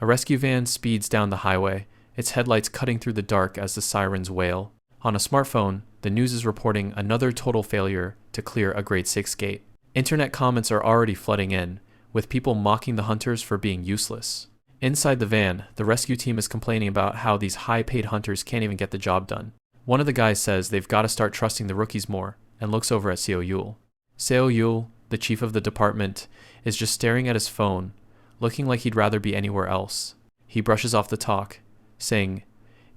A rescue van speeds down the highway, its headlights cutting through the dark as the sirens wail. On a smartphone, the news is reporting another total failure to clear a grade 6 gate. Internet comments are already flooding in, with people mocking the hunters for being useless. Inside the van, the rescue team is complaining about how these high-paid hunters can't even get the job done. One of the guys says they've got to start trusting the rookies more, and looks over at Seo Yule. Seo Yule, the chief of the department, is just staring at his phone, looking like he'd rather be anywhere else. He brushes off the talk, saying,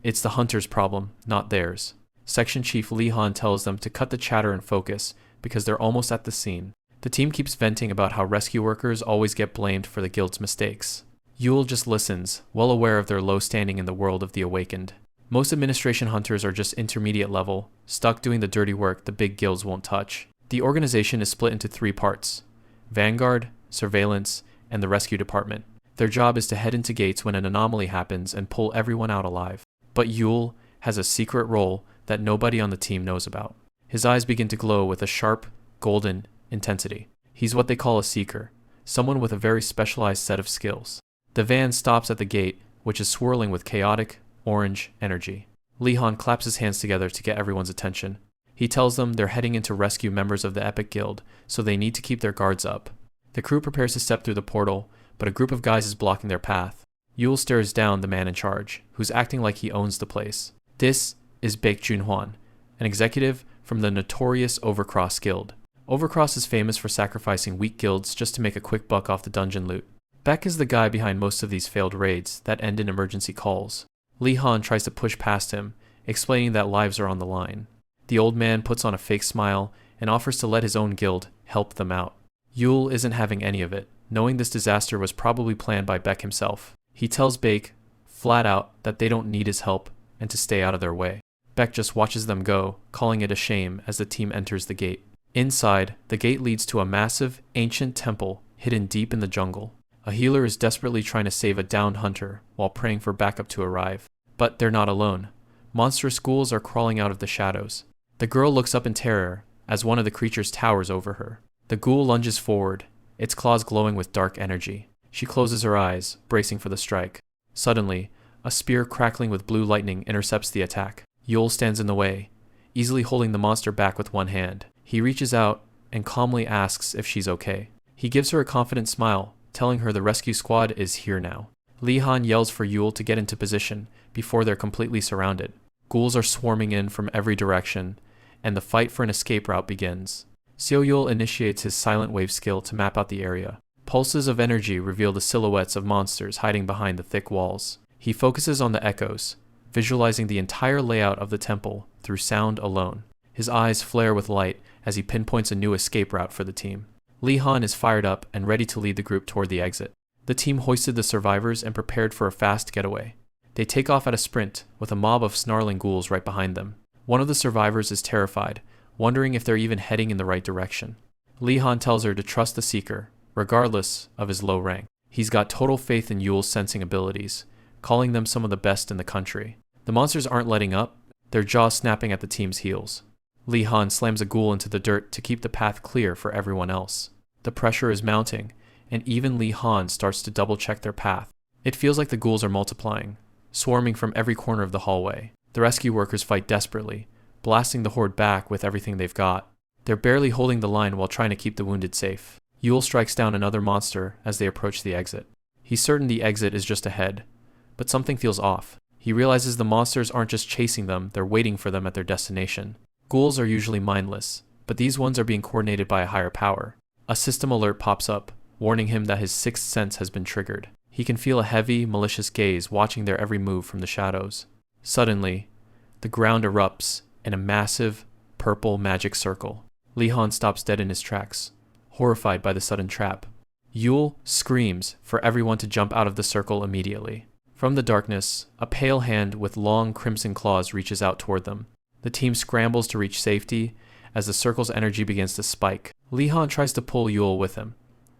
"It's the hunters' problem, not theirs." Section Chief Lee Han tells them to cut the chatter and focus, because they're almost at the scene. The team keeps venting about how rescue workers always get blamed for the guild's mistakes. Yule just listens, well aware of their low standing in the world of the awakened. Most administration hunters are just intermediate level, stuck doing the dirty work the big guilds won't touch. The organization is split into 3 parts: Vanguard, Surveillance, and the Rescue Department. Their job is to head into gates when an anomaly happens and pull everyone out alive. But Yule has a secret role that nobody on the team knows about. His eyes begin to glow with a sharp, golden intensity. He's what they call a seeker, someone with a very specialized set of skills. The van stops at the gate, which is swirling with chaotic, orange energy. Lee Han claps his hands together to get everyone's attention. He tells them they're heading in to rescue members of the Epic Guild, so they need to keep their guards up. The crew prepares to step through the portal, but a group of guys is blocking their path. Yule stares down the man in charge, who's acting like he owns the place. This is Baek Junhwan, an executive from the notorious Overcross Guild. Overcross is famous for sacrificing weak guilds just to make a quick buck off the dungeon loot. Baek is the guy behind most of these failed raids that end in emergency calls. Lee Han tries to push past him, explaining that lives are on the line. The old man puts on a fake smile and offers to let his own guild help them out. Yule isn't having any of it, knowing this disaster was probably planned by Baek himself. He tells Baek, flat out, that they don't need his help and to stay out of their way. Baek just watches them go, calling it a shame as the team enters the gate. Inside, the gate leads to a massive, ancient temple hidden deep in the jungle. A healer is desperately trying to save a downed hunter while praying for backup to arrive. But they're not alone. Monstrous ghouls are crawling out of the shadows. The girl looks up in terror as one of the creatures towers over her. The ghoul lunges forward, its claws glowing with dark energy. She closes her eyes, bracing for the strike. Suddenly, a spear crackling with blue lightning intercepts the attack. Yule stands in the way, easily holding the monster back with one hand. He reaches out and calmly asks if she's okay. He gives her a confident smile, telling her the rescue squad is here now. Lee Han yells for Yule to get into position before they're completely surrounded. Ghouls are swarming in from every direction, and the fight for an escape route begins. Seo Yule initiates his silent wave skill to map out the area. Pulses of energy reveal the silhouettes of monsters hiding behind the thick walls. He focuses on the echoes, visualizing the entire layout of the temple through sound alone. His eyes flare with light as he pinpoints a new escape route for the team. Lee Han is fired up and ready to lead the group toward the exit. The team hoisted the survivors and prepared for a fast getaway. They take off at a sprint, with a mob of snarling ghouls right behind them. One of the survivors is terrified, wondering if they're even heading in the right direction. Lee Han tells her to trust the Seeker, regardless of his low rank. He's got total faith in Yule's sensing abilities, calling them some of the best in the country. The monsters aren't letting up, their jaws snapping at the team's heels. Lee Han slams a ghoul into the dirt to keep the path clear for everyone else. The pressure is mounting, and even Lee Han starts to double-check their path. It feels like the ghouls are multiplying, swarming from every corner of the hallway. The rescue workers fight desperately, blasting the horde back with everything they've got. They're barely holding the line while trying to keep the wounded safe. Yule strikes down another monster as they approach the exit. He's certain the exit is just ahead, but something feels off. He realizes the monsters aren't just chasing them, they're waiting for them at their destination. Ghouls are usually mindless, but these ones are being coordinated by a higher power. A system alert pops up, warning him that his sixth sense has been triggered. He can feel a heavy, malicious gaze watching their every move from the shadows. Suddenly, the ground erupts in a massive, purple magic circle. Lee Han stops dead in his tracks, horrified by the sudden trap. Yule screams for everyone to jump out of the circle immediately. From the darkness, a pale hand with long crimson claws reaches out toward them. The team scrambles to reach safety as the circle's energy begins to spike. Lee Han tries to pull Yule with him,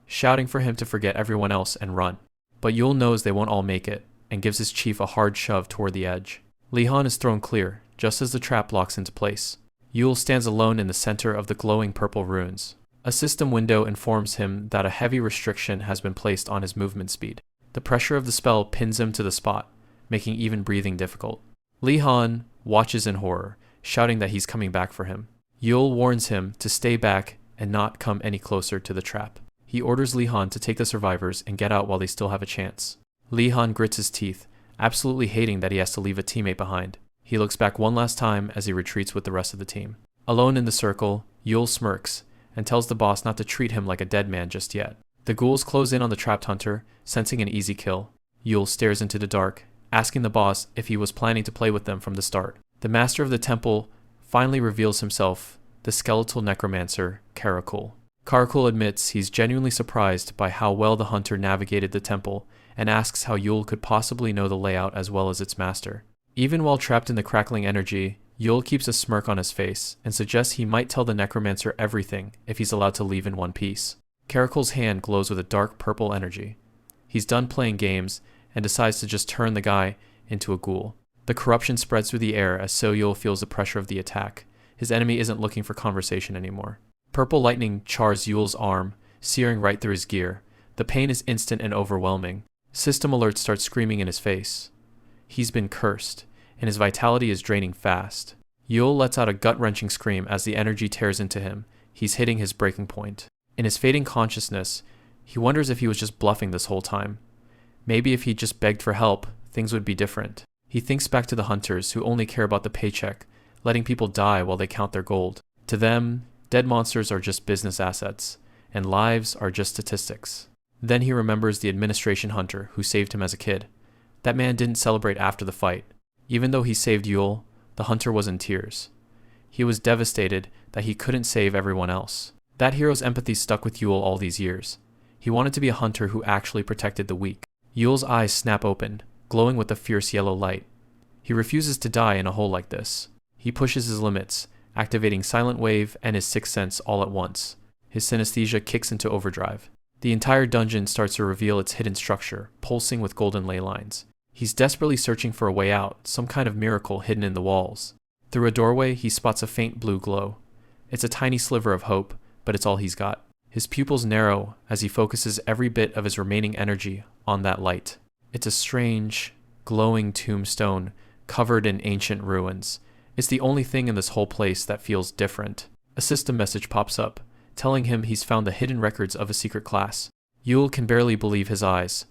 shouting for him to forget everyone else and run. But Yule knows they won't all make it, and gives his chief a hard shove toward the edge. Lee Han is thrown clear, just as the trap locks into place. Yule stands alone in the center of the glowing purple ruins. A system window informs him that a heavy restriction has been placed on his movement speed. The pressure of the spell pins him to the spot, making even breathing difficult. Li Han watches in horror, shouting that he's coming back for him. Yule warns him to stay back and not come any closer to the trap. He orders Li Han to take the survivors and get out while they still have a chance. Li Han grits his teeth, absolutely hating that he has to leave a teammate behind. He looks back one last time as he retreats with the rest of the team. Alone in the circle, Yule smirks and tells the boss not to treat him like a dead man just yet. The ghouls close in on the trapped hunter, sensing an easy kill. Yule stares into the dark, asking the boss if he was planning to play with them from the start. The master of the temple finally reveals himself, the skeletal necromancer, Karakul. Karakul admits he's genuinely surprised by how well the hunter navigated the temple and asks how Yule could possibly know the layout as well as its master. Even while trapped in the crackling energy, Yule keeps a smirk on his face and suggests he might tell the necromancer everything if he's allowed to leave in one piece. Karakul's hand glows with a dark purple energy. He's done playing games and decides to just turn the guy into a ghoul. The corruption spreads through the air as Yule feels the pressure of the attack. His enemy isn't looking for conversation anymore. Purple lightning chars Yule's arm, searing right through his gear. The pain is instant and overwhelming. System alerts start screaming in his face. He's been cursed, and his vitality is draining fast. Yule lets out a gut-wrenching scream as the energy tears into him. He's hitting his breaking point. In his fading consciousness, he wonders if he was just bluffing this whole time. Maybe if he just begged for help, things would be different. He thinks back to the hunters who only care about the paycheck, letting people die while they count their gold. To them, dead monsters are just business assets, and lives are just statistics. Then he remembers the administration hunter who saved him as a kid. That man didn't celebrate after the fight. Even though he saved Yule, the hunter was in tears. He was devastated that he couldn't save everyone else. That hero's empathy stuck with Yule all these years. He wanted to be a hunter who actually protected the weak. Yule's eyes snap open, glowing with a fierce yellow light. He refuses to die in a hole like this. He pushes his limits, activating Silent Wave and his sixth sense all at once. His synesthesia kicks into overdrive. The entire dungeon starts to reveal its hidden structure, pulsing with golden ley lines. He's desperately searching for a way out, some kind of miracle hidden in the walls. Through a doorway, he spots a faint blue glow. It's a tiny sliver of hope, but it's all he's got. His pupils narrow as he focuses every bit of his remaining energy on that light. It's a strange, glowing tombstone covered in ancient ruins. It's the only thing in this whole place that feels different. A system message pops up, telling him he's found the hidden records of a secret class. Yule can barely believe his eyes.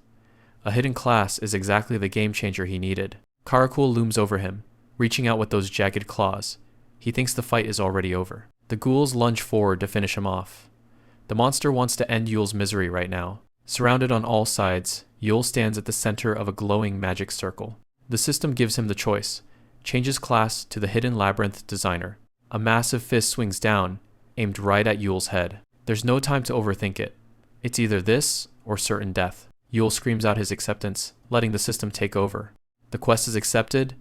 A hidden class is exactly the game changer he needed. Karakul looms over him, reaching out with those jagged claws. He thinks the fight is already over. The ghouls lunge forward to finish him off. The monster wants to end Yule's misery right now. Surrounded on all sides, Yule stands at the center of a glowing magic circle. The system gives him the choice. Change his class to the hidden labyrinth designer. A massive fist swings down, aimed right at Yule's head. There's no time to overthink it. It's either this or certain death. Yule screams out his acceptance, letting the system take over. The quest is accepted,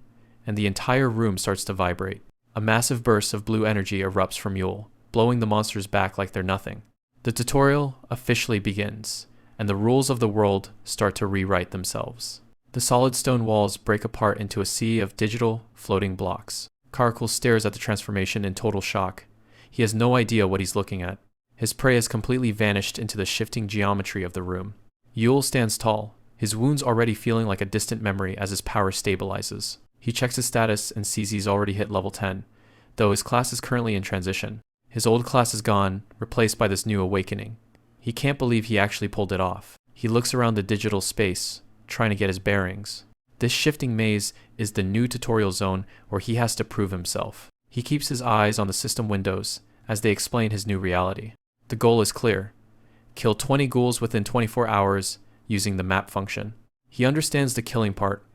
and the entire room starts to vibrate. A massive burst of blue energy erupts from Yule, blowing the monsters back like they're nothing. The tutorial officially begins, and the rules of the world start to rewrite themselves. The solid stone walls break apart into a sea of digital, floating blocks. Karakul stares at the transformation in total shock. He has no idea what he's looking at. His prey has completely vanished into the shifting geometry of the room. Yule stands tall, his wounds already feeling like a distant memory as his power stabilizes. He checks his status and sees he's already hit level 10, though his class is currently in transition. His old class is gone, replaced by this new awakening. He can't believe he actually pulled it off. He looks around the digital space, trying to get his bearings. This shifting maze is the new tutorial zone where he has to prove himself. He keeps his eyes on the system windows as they explain his new reality. The goal is clear. Kill 20 ghouls within 24 hours using the map function. He understands the killing part,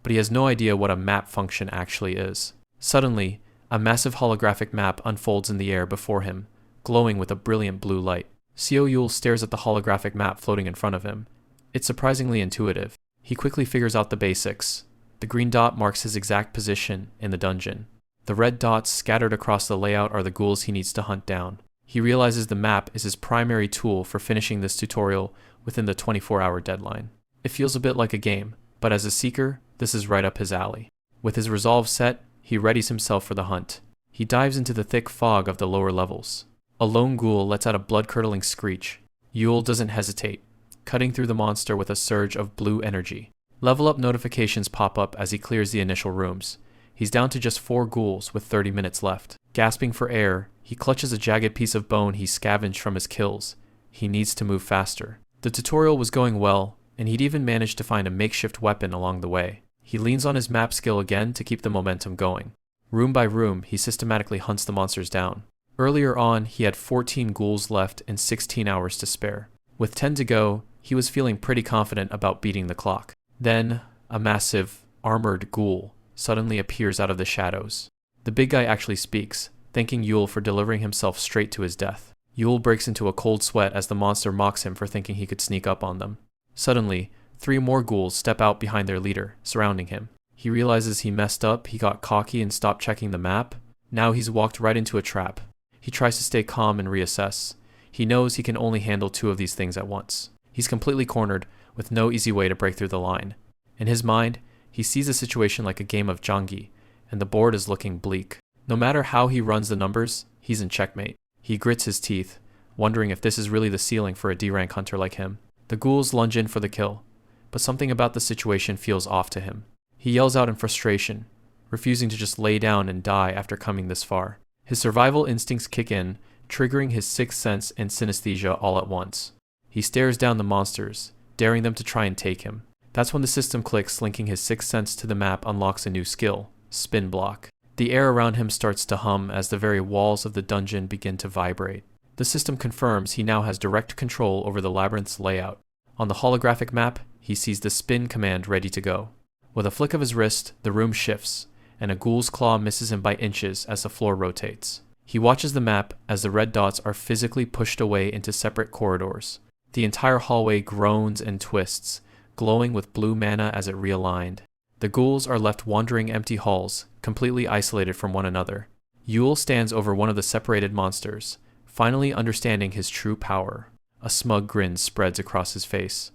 but he has no idea what a map function actually is. Suddenly, a massive holographic map unfolds in the air before him, glowing with a brilliant blue light. Yule stares at the holographic map floating in front of him. It's surprisingly intuitive. He quickly figures out the basics. The green dot marks his exact position in the dungeon. The red dots scattered across the layout are the ghouls he needs to hunt down. He realizes the map is his primary tool for finishing this tutorial within the 24-hour deadline. It feels a bit like a game, but as a seeker, this is right up his alley. With his resolve set, he readies himself for the hunt. He dives into the thick fog of the lower levels. A lone ghoul lets out a blood-curdling screech. Yule doesn't hesitate. cutting through the monster with a surge of blue energy. Level up notifications pop up as he clears the initial rooms. He's down to just 4 ghouls with 30 minutes left. Gasping for air, he clutches a jagged piece of bone he scavenged from his kills. He needs to move faster. The tutorial was going well, and he'd even managed to find a makeshift weapon along the way. He leans on his map skill again to keep the momentum going. Room by room, he systematically hunts the monsters down. Earlier on, he had 14 ghouls left and 16 hours to spare. With 10 to go, he was feeling pretty confident about beating the clock. Then, a massive, armored ghoul suddenly appears out of the shadows. The big guy actually speaks, thanking Yule for delivering himself straight to his death. Yule breaks into a cold sweat as the monster mocks him for thinking he could sneak up on them. Suddenly, 3 more ghouls step out behind their leader, surrounding him. He realizes he messed up, he got cocky and stopped checking the map. Now he's walked right into a trap. He tries to stay calm and reassess. He knows he can only handle 2 of these things at once. He's completely cornered, with no easy way to break through the line. In his mind, he sees the situation like a game of jangi, and the board is looking bleak. No matter how he runs the numbers, he's in checkmate. He grits his teeth, wondering if this is really the ceiling for a D-rank hunter like him. The ghouls lunge in for the kill, but something about the situation feels off to him. He yells out in frustration, refusing to just lay down and die after coming this far. His survival instincts kick in, triggering his sixth sense and synesthesia all at once. He stares down the monsters, daring them to try and take him. That's when the system clicks, linking his sixth sense to the map unlocks a new skill, Spin Block. The air around him starts to hum as the very walls of the dungeon begin to vibrate. The system confirms he now has direct control over the labyrinth's layout. On the holographic map, he sees the spin command ready to go. With a flick of his wrist, the room shifts, and a ghoul's claw misses him by inches as the floor rotates. He watches the map as the red dots are physically pushed away into separate corridors. The entire hallway groans and twists, glowing with blue mana as it realigned. The ghouls are left wandering empty halls, completely isolated from one another. Yule stands over one of the separated monsters, finally understanding his true power. A smug grin spreads across his face.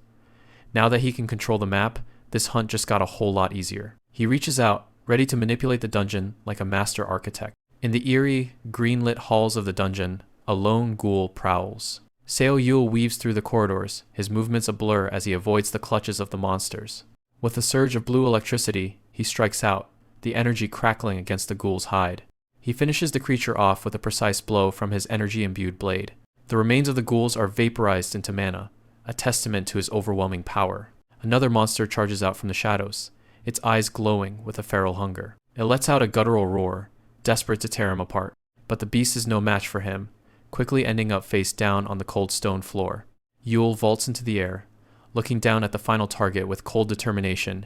Now that he can control the map, this hunt just got a whole lot easier. He reaches out, ready to manipulate the dungeon like a master architect. In the eerie, green-lit halls of the dungeon, a lone ghoul prowls. Seo Yule weaves through the corridors, his movements a blur as he avoids the clutches of the monsters. With a surge of blue electricity, he strikes out, the energy crackling against the ghoul's hide. He finishes the creature off with a precise blow from his energy-imbued blade. The remains of the ghouls are vaporized into mana, a testament to his overwhelming power. Another monster charges out from the shadows, its eyes glowing with a feral hunger. It lets out a guttural roar, desperate to tear him apart. But the beast is no match for him, quickly ending up face down on the cold stone floor. Yule vaults into the air, looking down at the final target with cold determination.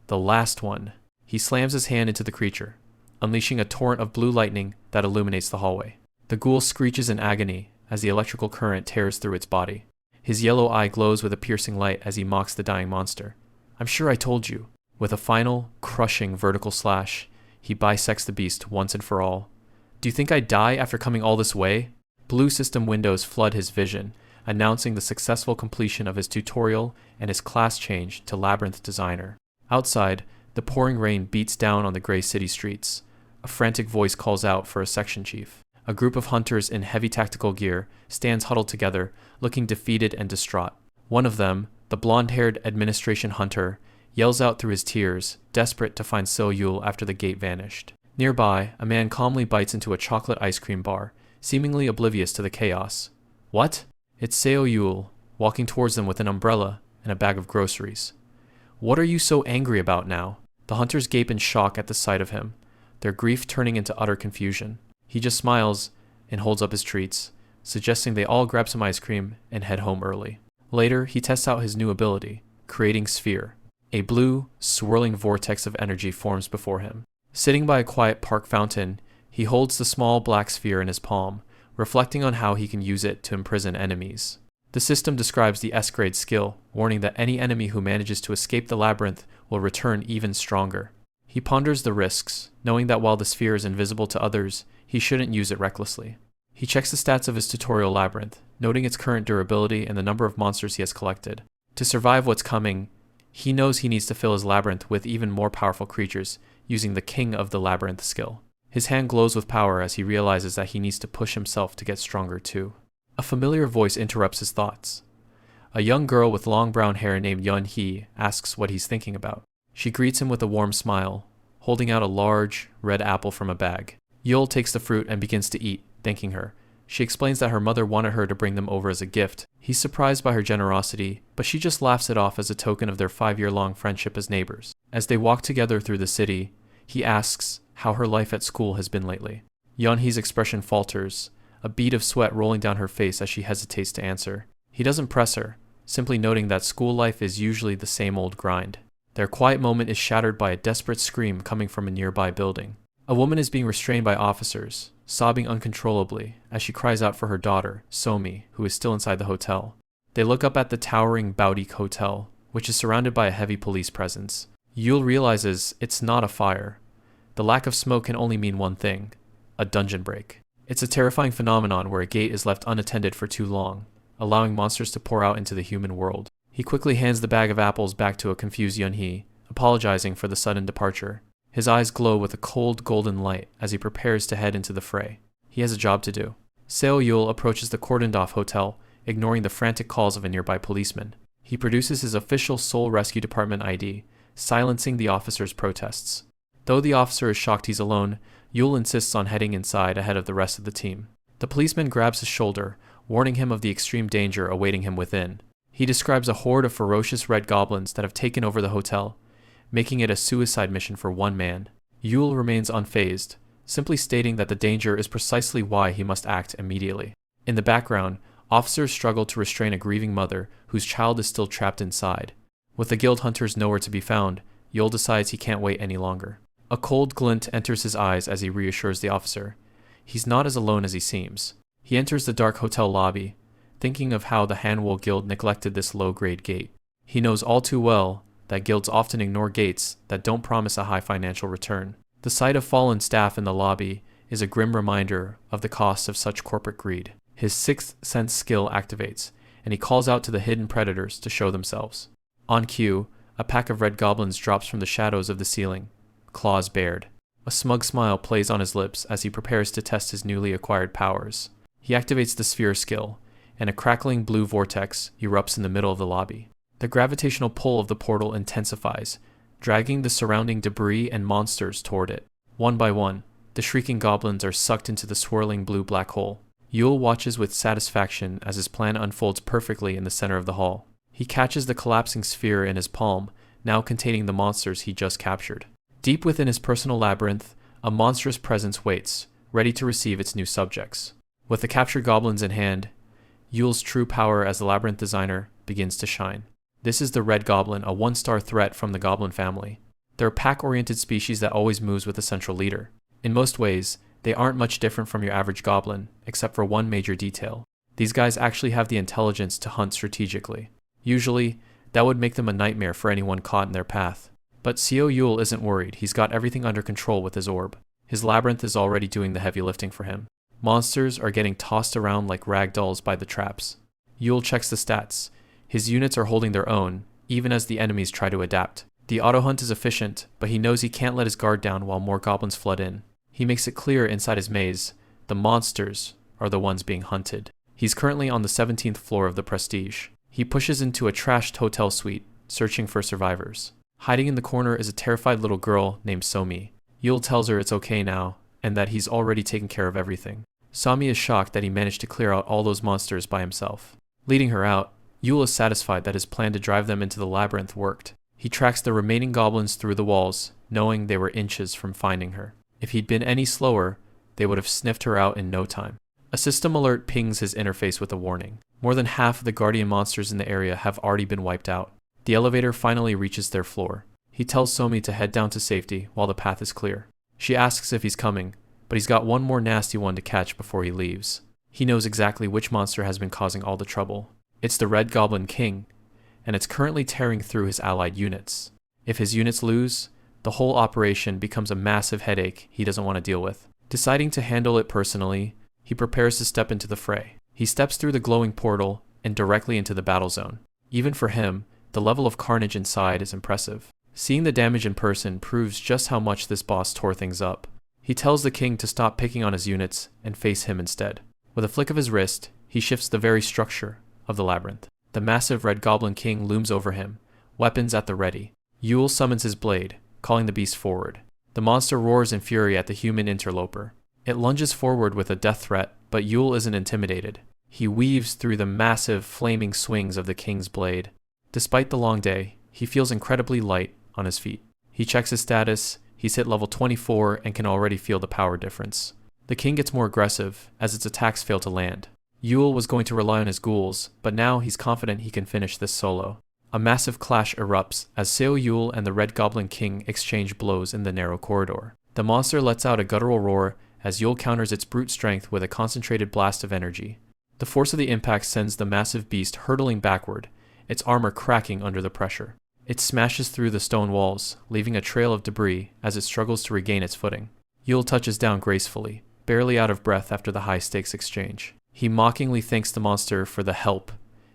The last one. He slams his hand into the creature, unleashing a torrent of blue lightning that illuminates the hallway. The ghoul screeches in agony as the electrical current tears through its body. His yellow eye glows with a piercing light as he mocks the dying monster. "I'm sure I told you." With a final, crushing vertical slash, he bisects the beast once and for all. "Do you think I'd die after coming all this way?" Blue system windows flood his vision, announcing the successful completion of his tutorial and his class change to Labyrinth Designer. Outside, the pouring rain beats down on the gray city streets. A frantic voice calls out for a section chief. A group of hunters in heavy tactical gear stands huddled together, looking defeated and distraught. One of them, the blonde-haired administration hunter, yells out through his tears, desperate to find Seo Yule after the gate vanished. Nearby, a man calmly bites into a chocolate ice cream bar, seemingly oblivious to the chaos. What? It's Seo Yule, walking towards them with an umbrella and a bag of groceries. What are you so angry about now? The hunters gape in shock at the sight of him, their grief turning into utter confusion. He just smiles and holds up his treats, suggesting they all grab some ice cream and head home early. Later, he tests out his new ability, creating Sphere. A blue, swirling vortex of energy forms before him. Sitting by a quiet park fountain, he holds the small black sphere in his palm, reflecting on how he can use it to imprison enemies. The system describes the S-grade skill, warning that any enemy who manages to escape the labyrinth will return even stronger. He ponders the risks, knowing that while the sphere is invisible to others, he shouldn't use it recklessly. He checks the stats of his tutorial labyrinth, noting its current durability and the number of monsters he has collected. To survive what's coming, he knows he needs to fill his labyrinth with even more powerful creatures, using the King of the Labyrinth skill. His hand glows with power as he realizes that he needs to push himself to get stronger too. A familiar voice interrupts his thoughts. A young girl with long brown hair named Yun-hee asks what he's thinking about. She greets him with a warm smile, holding out a large, red apple from a bag. Yule takes the fruit and begins to eat, thanking her. She explains that her mother wanted her to bring them over as a gift. He's surprised by her generosity, but she just laughs it off as a token of their 5-year-long friendship as neighbors. As they walk together through the city, he asks how her life at school has been lately. Yeonhee's expression falters, a bead of sweat rolling down her face as she hesitates to answer. He doesn't press her, simply noting that school life is usually the same old grind. Their quiet moment is shattered by a desperate scream coming from a nearby building. A woman is being restrained by officers, sobbing uncontrollably as she cries out for her daughter, Somi, who is still inside the hotel. They look up at the towering Boutique Hotel, which is surrounded by a heavy police presence. Yule realizes it's not a fire. The lack of smoke can only mean one thing: a dungeon break. It's a terrifying phenomenon where a gate is left unattended for too long, allowing monsters to pour out into the human world. He quickly hands the bag of apples back to a confused Yun-hee, apologizing for the sudden departure. His eyes glow with a cold golden light as he prepares to head into the fray. He has a job to do. Seo Yule approaches the cordoned-off hotel, ignoring the frantic calls of a nearby policeman. He produces his official Seoul Rescue Department ID, silencing the officer's protests. Though the officer is shocked he's alone, Yule insists on heading inside ahead of the rest of the team. The policeman grabs his shoulder, warning him of the extreme danger awaiting him within. He describes a horde of ferocious red goblins that have taken over the hotel, making it a suicide mission for one man. Yule remains unfazed, simply stating that the danger is precisely why he must act immediately. In the background, officers struggle to restrain a grieving mother whose child is still trapped inside. With the guild hunters nowhere to be found, Yule decides he can't wait any longer. A cold glint enters his eyes as he reassures the officer. He's not as alone as he seems. He enters the dark hotel lobby, thinking of how the Hanwoo Guild neglected this low-grade gate. He knows all too well that guilds often ignore gates that don't promise a high financial return. The sight of fallen staff in the lobby is a grim reminder of the cost of such corporate greed. His sixth sense skill activates, and he calls out to the hidden predators to show themselves. On cue, a pack of red goblins drops from the shadows of the ceiling, claws bared. A smug smile plays on his lips as he prepares to test his newly acquired powers. He activates the sphere skill, and a crackling blue vortex erupts in the middle of the lobby. The gravitational pull of the portal intensifies, dragging the surrounding debris and monsters toward it. One by one, the shrieking goblins are sucked into the swirling blue black hole. Yule watches with satisfaction as his plan unfolds perfectly in the center of the hall. He catches the collapsing sphere in his palm, now containing the monsters he just captured. Deep within his personal labyrinth, a monstrous presence waits, ready to receive its new subjects. With the captured goblins in hand, Yule's true power as the labyrinth designer begins to shine. This is the Red Goblin, a 1-star threat from the goblin family. They're a pack-oriented species that always moves with a central leader. In most ways, they aren't much different from your average goblin, except for one major detail. These guys actually have the intelligence to hunt strategically. Usually, that would make them a nightmare for anyone caught in their path. But Seo Yule isn't worried. He's got everything under control with his orb. His labyrinth is already doing the heavy lifting for him. Monsters are getting tossed around like rag dolls by the traps. Yule checks the stats. His units are holding their own, even as the enemies try to adapt. The auto hunt is efficient, but he knows he can't let his guard down while more goblins flood in. He makes it clear inside his maze, the monsters are the ones being hunted. He's currently on the 17th floor of the Prestige. He pushes into a trashed hotel suite, searching for survivors. Hiding in the corner is a terrified little girl named Somi. Yule tells her it's okay now, and that he's already taken care of everything. Somi is shocked that he managed to clear out all those monsters by himself. Leading her out, Yule is satisfied that his plan to drive them into the labyrinth worked. He tracks the remaining goblins through the walls, knowing they were inches from finding her. If he'd been any slower, they would have sniffed her out in no time. A system alert pings his interface with a warning. More than half of the guardian monsters in the area have already been wiped out. The elevator finally reaches their floor. He tells Somi to head down to safety while the path is clear. She asks if he's coming, but he's got one more nasty one to catch before he leaves. He knows exactly which monster has been causing all the trouble. It's the Red Goblin King, and it's currently tearing through his allied units. If his units lose, the whole operation becomes a massive headache he doesn't want to deal with. Deciding to handle it personally, he prepares to step into the fray. He steps through the glowing portal and directly into the battle zone. Even for him, the level of carnage inside is impressive. Seeing the damage in person proves just how much this boss tore things up. He tells the king to stop picking on his units and face him instead. With a flick of his wrist, he shifts the very structure of the labyrinth. The massive red goblin king looms over him, weapons at the ready. Yule summons his blade, calling the beast forward. The monster roars in fury at the human interloper. It lunges forward with a death threat, but Yule isn't intimidated. He weaves through the massive, flaming swings of the king's blade. Despite the long day, he feels incredibly light on his feet. He checks his status, he's hit level 24 and can already feel the power difference. The king gets more aggressive as its attacks fail to land. Yule was going to rely on his ghouls, but now he's confident he can finish this solo. A massive clash erupts as Seo Yule and the Red Goblin King exchange blows in the narrow corridor. The monster lets out a guttural roar as Yule counters its brute strength with a concentrated blast of energy. The force of the impact sends the massive beast hurtling backward, its armor cracking under the pressure. It smashes through the stone walls, leaving a trail of debris as it struggles to regain its footing. Yule touches down gracefully, barely out of breath after the high-stakes exchange. He mockingly thanks the monster for the help,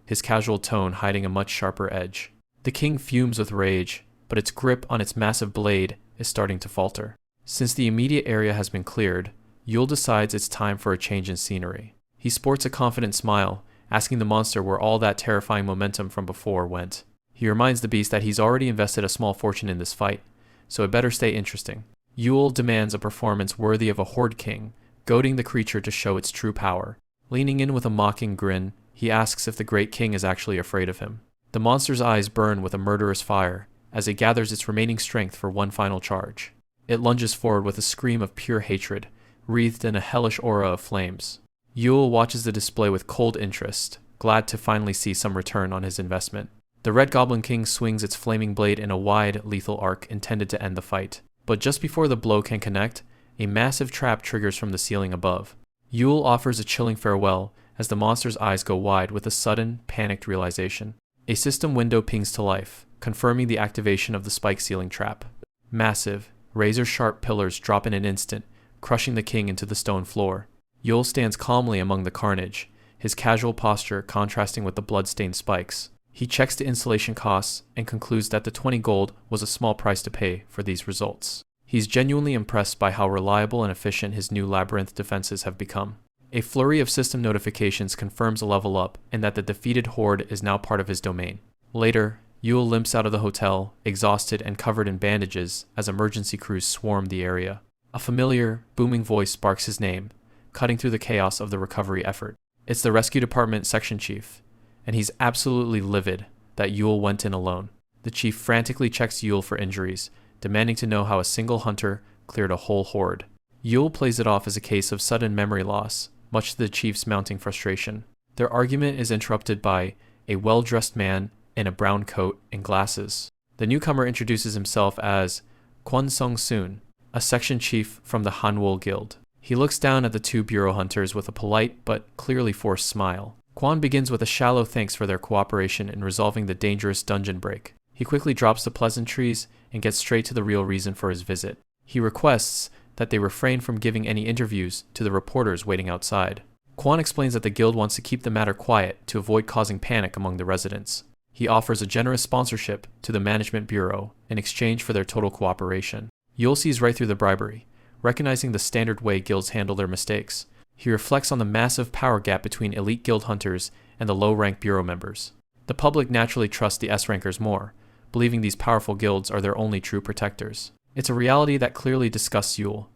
his casual tone hiding a much sharper edge. The king fumes with rage, but its grip on its massive blade is starting to falter. Since the immediate area has been cleared, Yule decides it's time for a change in scenery. He sports a confident smile, asking the monster where all that terrifying momentum from before went. He reminds the beast that he's already invested a small fortune in this fight, so it better stay interesting. Yule demands a performance worthy of a horde king, goading the creature to show its true power. Leaning in with a mocking grin, he asks if the great king is actually afraid of him. The monster's eyes burn with a murderous fire as it gathers its remaining strength for one final charge. It lunges forward with a scream of pure hatred, wreathed in a hellish aura of flames. Yule watches the display with cold interest, glad to finally see some return on his investment. The Red Goblin King swings its flaming blade in a wide, lethal arc intended to end the fight. But just before the blow can connect, a massive trap triggers from the ceiling above. Yule offers a chilling farewell as the monster's eyes go wide with a sudden, panicked realization. A system window pings to life, confirming the activation of the spike ceiling trap. Massive, razor-sharp pillars drop in an instant, crushing the king into the stone floor. Yule stands calmly among the carnage, his casual posture contrasting with the blood-stained spikes. He checks the installation costs and concludes that the 20 gold was a small price to pay for these results. He's genuinely impressed by how reliable and efficient his new labyrinth defenses have become. A flurry of system notifications confirms a level up and that the defeated horde is now part of his domain. Later, Yule limps out of the hotel, exhausted and covered in bandages as emergency crews swarm the area. A familiar, booming voice sparks his name, cutting through the chaos of the recovery effort. It's the rescue department section chief, and he's absolutely livid that Yule went in alone. The chief frantically checks Yule for injuries, demanding to know how a single hunter cleared a whole horde. Yule plays it off as a case of sudden memory loss, much to the chief's mounting frustration. Their argument is interrupted by a well-dressed man in a brown coat and glasses. The newcomer introduces himself as Kwon Sung-soon, a section chief from the Hanwol Guild. He looks down at the two bureau hunters with a polite but clearly forced smile. Kwon begins with a shallow thanks for their cooperation in resolving the dangerous dungeon break. He quickly drops the pleasantries and gets straight to the real reason for his visit. He requests that they refrain from giving any interviews to the reporters waiting outside. Kwon explains that the guild wants to keep the matter quiet to avoid causing panic among the residents. He offers a generous sponsorship to the management bureau in exchange for their total cooperation. Yule sees right through the bribery, recognizing the standard way guilds handle their mistakes. He reflects on the massive power gap between elite guild hunters and the low-rank bureau members. The public naturally trusts the S-rankers more, believing these powerful guilds are their only true protectors. It's a reality that clearly disgusts Yule,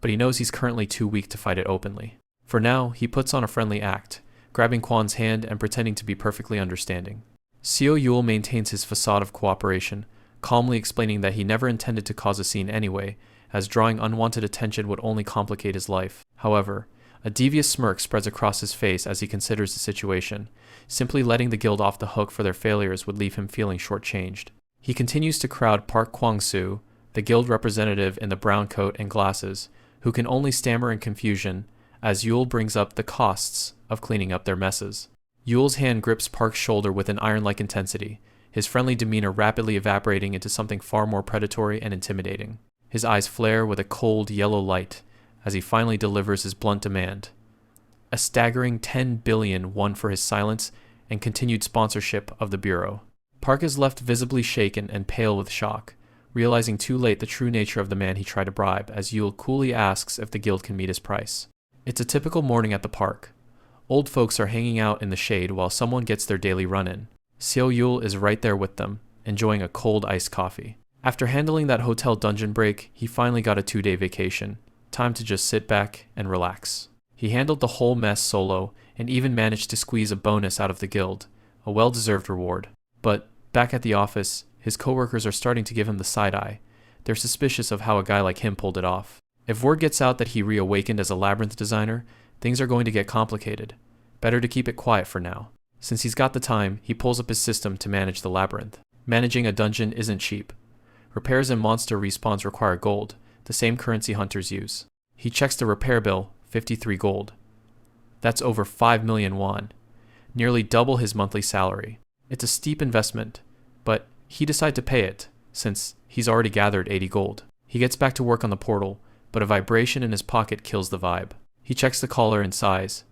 but he knows he's currently too weak to fight it openly. For now, he puts on a friendly act, grabbing Kwon's hand and pretending to be perfectly understanding. Seo Yule maintains his facade of cooperation, calmly explaining that he never intended to cause a scene anyway, as drawing unwanted attention would only complicate his life. However, a devious smirk spreads across his face as he considers the situation. Simply letting the guild off the hook for their failures would leave him feeling shortchanged. He continues to crowd Park Kwang-soo, the guild representative in the brown coat and glasses, who can only stammer in confusion as Yule brings up the costs of cleaning up their messes. Yule's hand grips Park's shoulder with an iron-like intensity, his friendly demeanor rapidly evaporating into something far more predatory and intimidating. His eyes flare with a cold yellow light as he finally delivers his blunt demand. A staggering 10 billion won for his silence and continued sponsorship of the Bureau. Park is left visibly shaken and pale with shock, realizing too late the true nature of the man he tried to bribe as Yule coolly asks if the guild can meet his price. It's a typical morning at the park. Old folks are hanging out in the shade while someone gets their daily run-in. Seo Yule is right there with them, enjoying a cold iced coffee. After handling that hotel dungeon break, he finally got a 2-day vacation. Time to just sit back and relax. He handled the whole mess solo and even managed to squeeze a bonus out of the guild, a well-deserved reward. But back at the office, his coworkers are starting to give him the side eye. They're suspicious of how a guy like him pulled it off. If word gets out that he reawakened as a labyrinth designer, things are going to get complicated. Better to keep it quiet for now. Since he's got the time, he pulls up his system to manage the labyrinth. Managing a dungeon isn't cheap. Repairs and monster respawns require gold, the same currency hunters use. He checks the repair bill, 53 gold. That's over 5 million won, nearly double his monthly salary. It's a steep investment, but he decides to pay it, since he's already gathered 80 gold. He gets back to work on the portal, but a vibration in his pocket kills the vibe. He checks the collar and sighs.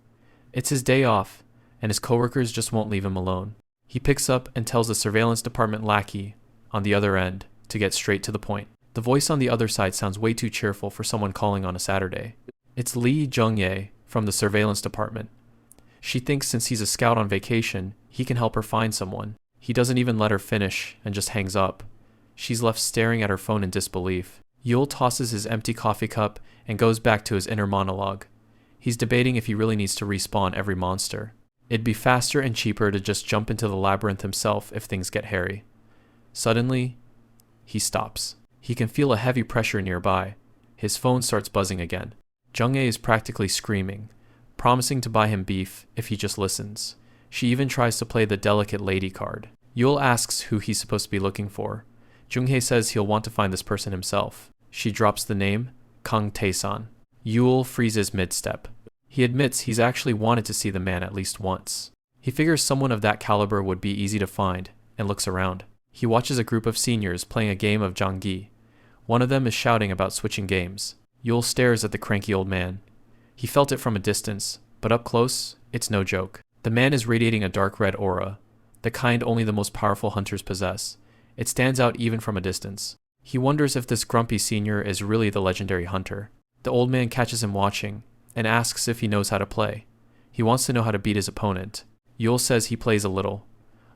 It's his day off, and his coworkers just won't leave him alone. He picks up and tells the surveillance department lackey on the other end to get straight to the point. The voice on the other side sounds way too cheerful for someone calling on a Saturday. It's Lee Jung-ye from the surveillance department. She thinks since he's a scout on vacation, he can help her find someone. He doesn't even let her finish and just hangs up. She's left staring at her phone in disbelief. Yule tosses his empty coffee cup and goes back to his inner monologue. He's debating if he really needs to respawn every monster. It'd be faster and cheaper to just jump into the labyrinth himself if things get hairy. Suddenly, he stops. He can feel a heavy pressure nearby. His phone starts buzzing again. Jung-ae is practically screaming, promising to buy him beef if he just listens. She even tries to play the delicate lady card. Yule asks who he's supposed to be looking for. Jung-hae says he'll want to find this person himself. She drops the name, Kang Tae-san. Yule freezes mid-step. He admits he's actually wanted to see the man at least once. He figures someone of that caliber would be easy to find, and looks around. He watches a group of seniors playing a game of Janggi. One of them is shouting about switching games. Yule stares at the cranky old man. He felt it from a distance, but up close, it's no joke. The man is radiating a dark red aura, the kind only the most powerful hunters possess. It stands out even from a distance. He wonders if this grumpy senior is really the legendary hunter. The old man catches him watching, and asks if he knows how to play. He wants to know how to beat his opponent. Yule says he plays a little.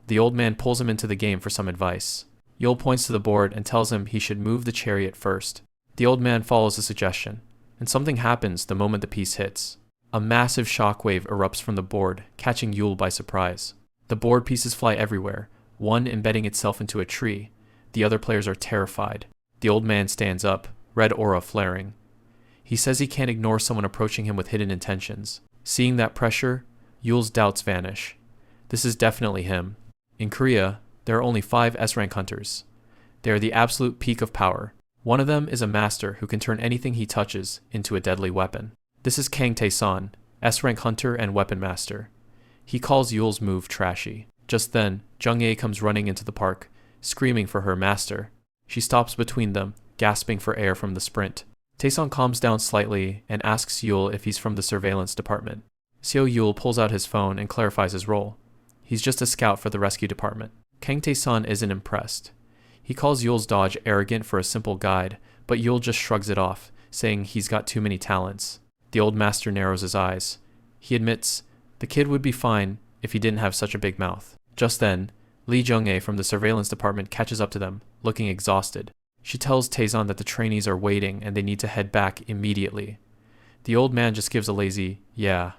The old man pulls him into the game for some advice. Yule points to the board and tells him he should move the chariot first. The old man follows the suggestion, and something happens the moment the piece hits. A massive shockwave erupts from the board, catching Yule by surprise. The board pieces fly everywhere, one embedding itself into a tree. The other players are terrified. The old man stands up, red aura flaring. He says he can't ignore someone approaching him with hidden intentions. Seeing that pressure, Yule's doubts vanish. This is definitely him. In Korea, there are only 5 S-rank hunters. They are the absolute peak of power. One of them is a master who can turn anything he touches into a deadly weapon. This is Kang Tae-san, S-rank hunter and weapon master. He calls Yule's move trashy. Just then, Jung-ae comes running into the park, screaming for her master. She stops between them, gasping for air from the sprint. Tae-san calms down slightly and asks Yule if he's from the surveillance department. Seo Yule pulls out his phone and clarifies his role. He's just a scout for the rescue department. Kang Tae-san isn't impressed. He calls Yule's dodge arrogant for a simple guide, but Yule just shrugs it off, saying he's got too many talents. The old master narrows his eyes. He admits the kid would be fine if he didn't have such a big mouth. Just then, Lee Jung-ae from the surveillance department catches up to them, looking exhausted. She tells Tae-san that the trainees are waiting and they need to head back immediately. The old man just gives a lazy, yeah.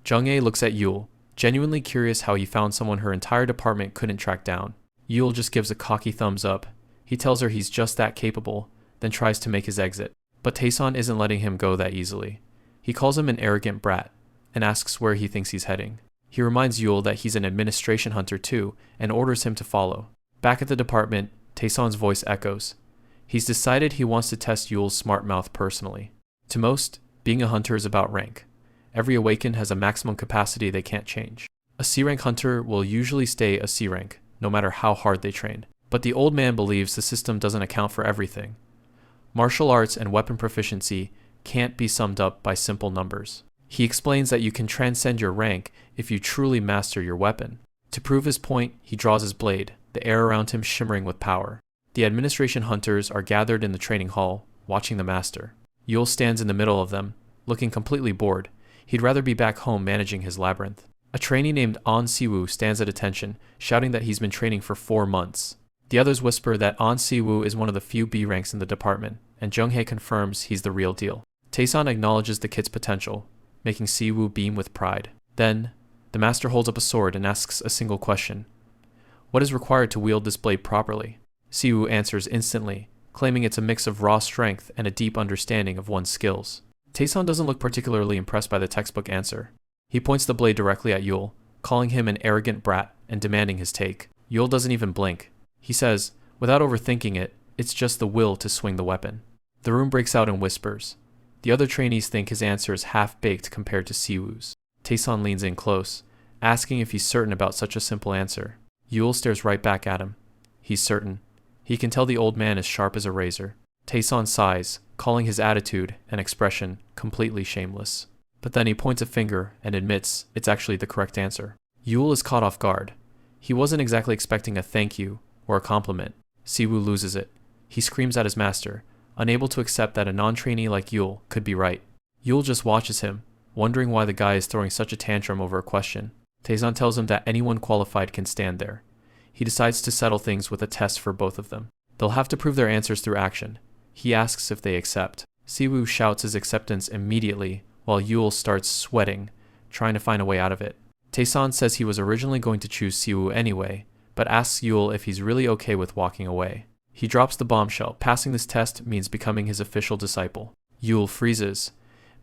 Jung-ae looks at Yule, genuinely curious how he found someone her entire department couldn't track down. Yule just gives a cocky thumbs up. He tells her he's just that capable, then tries to make his exit. But Tae-san isn't letting him go that easily. He calls him an arrogant brat, and asks where he thinks he's heading. He reminds Yule that he's an administration hunter too, and orders him to follow. Back at the department, Tae-san's voice echoes. He's decided he wants to test Yule's smart mouth personally. To most, being a hunter is about rank. Every awakened has a maximum capacity they can't change. A C-rank hunter will usually stay a C-rank, no matter how hard they train. But the old man believes the system doesn't account for everything. Martial arts and weapon proficiency can't be summed up by simple numbers. He explains that you can transcend your rank if you truly master your weapon. To prove his point, he draws his blade, the air around him shimmering with power. The administration hunters are gathered in the training hall, watching the master. Yule stands in the middle of them, looking completely bored. He'd rather be back home managing his labyrinth. A trainee named An Siwoo stands at attention, shouting that he's been training for 4 months. The others whisper that An Siwoo is one of the few B ranks in the department, and Jung-hae confirms he's the real deal. Taesan acknowledges the kid's potential, making Siwoo beam with pride. Then, the master holds up a sword and asks a single question. What is required to wield this blade properly? Siwoo answers instantly, claiming it's a mix of raw strength and a deep understanding of one's skills. Taesan doesn't look particularly impressed by the textbook answer. He points the blade directly at Yule, calling him an arrogant brat and demanding his take. Yule doesn't even blink. He says, without overthinking it, it's just the will to swing the weapon. The room breaks out in whispers. The other trainees think his answer is half-baked compared to Siwoo's. Taesan leans in close, asking if he's certain about such a simple answer. Yule stares right back at him. He's certain. He can tell the old man is sharp as a razor. Taesan sighs, calling his attitude and expression completely shameless. But then he points a finger and admits it's actually the correct answer. Yule is caught off guard. He wasn't exactly expecting a thank you or a compliment. Siwoo loses it. He screams at his master, unable to accept that a non-trainee like Yule could be right. Yule just watches him, wondering why the guy is throwing such a tantrum over a question. Taesan tells him that anyone qualified can stand there. He decides to settle things with a test for both of them. They'll have to prove their answers through action. He asks if they accept. Siwoo shouts his acceptance immediately, while Yule starts sweating, trying to find a way out of it. Taesan says he was originally going to choose Siwoo anyway, but asks Yule if he's really okay with walking away. He drops the bombshell. Passing this test means becoming his official disciple. Yule freezes.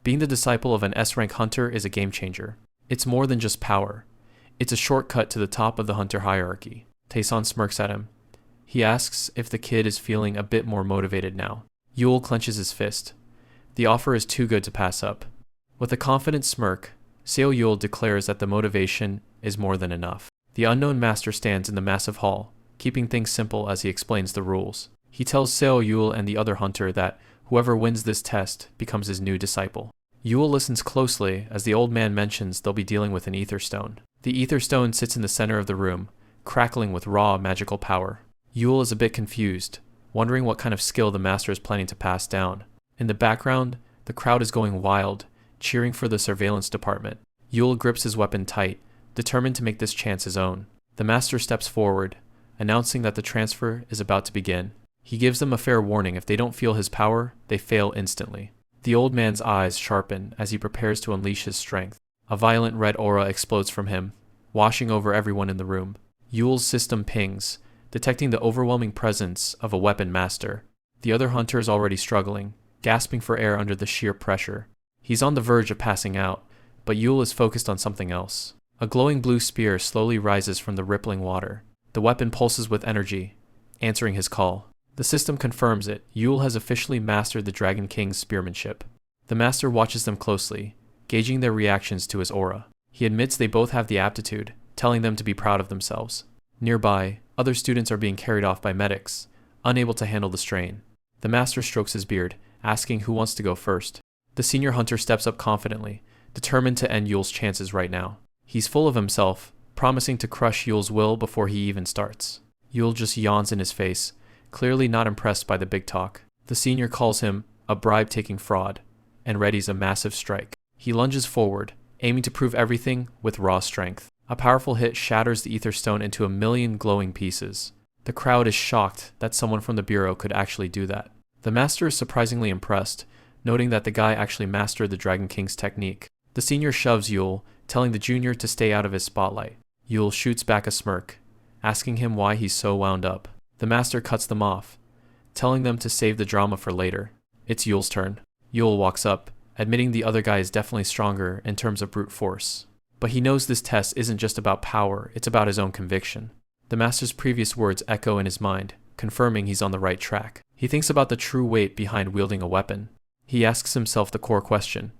Being the disciple of an S-rank hunter is a game changer. It's more than just power. It's a shortcut to the top of the hunter hierarchy. Taesan smirks at him. He asks if the kid is feeling a bit more motivated now. Yule clenches his fist. The offer is too good to pass up. With a confident smirk, Seo Yule declares that the motivation is more than enough. The unknown master stands in the massive hall, keeping things simple as he explains the rules. He tells Seo Yule and the other hunter that whoever wins this test becomes his new disciple. Yule listens closely as the old man mentions they'll be dealing with an ether stone. The ether stone sits in the center of the room, crackling with raw magical power. Yule is a bit confused, wondering what kind of skill the master is planning to pass down. In the background, the crowd is going wild, cheering for the surveillance department. Yule grips his weapon tight, determined to make this chance his own. The master steps forward, announcing that the transfer is about to begin. He gives them a fair warning: if they don't feel his power, they fail instantly. The old man's eyes sharpen as he prepares to unleash his strength. A violent red aura explodes from him, washing over everyone in the room. Yule's system pings, detecting the overwhelming presence of a weapon master. The other hunter is already struggling, gasping for air under the sheer pressure. He's on the verge of passing out, but Yule is focused on something else. A glowing blue spear slowly rises from the rippling water. The weapon pulses with energy, answering his call. The system confirms it. Yule has officially mastered the Dragon King's spearmanship. The master watches them closely, gauging their reactions to his aura. He admits they both have the aptitude, telling them to be proud of themselves. Nearby, other students are being carried off by medics, unable to handle the strain. The master strokes his beard, asking who wants to go first. The senior hunter steps up confidently, determined to end Yule's chances right now. He's full of himself, promising to crush Yule's will before he even starts. Yule just yawns in his face, clearly not impressed by the big talk. The senior calls him a bribe-taking fraud, and readies a massive strike. He lunges forward, aiming to prove everything with raw strength. A powerful hit shatters the ether stone into a million glowing pieces. The crowd is shocked that someone from the bureau could actually do that. The master is surprisingly impressed, noting that the guy actually mastered the Dragon King's technique. The senior shoves Yule, telling the junior to stay out of his spotlight. Yule shoots back a smirk, asking him why he's so wound up. The master cuts them off, telling them to save the drama for later. It's Yule's turn. Yule walks up, admitting the other guy is definitely stronger in terms of brute force. But he knows this test isn't just about power, it's about his own conviction. The master's previous words echo in his mind, confirming he's on the right track. He thinks about the true weight behind wielding a weapon. He asks himself the core question: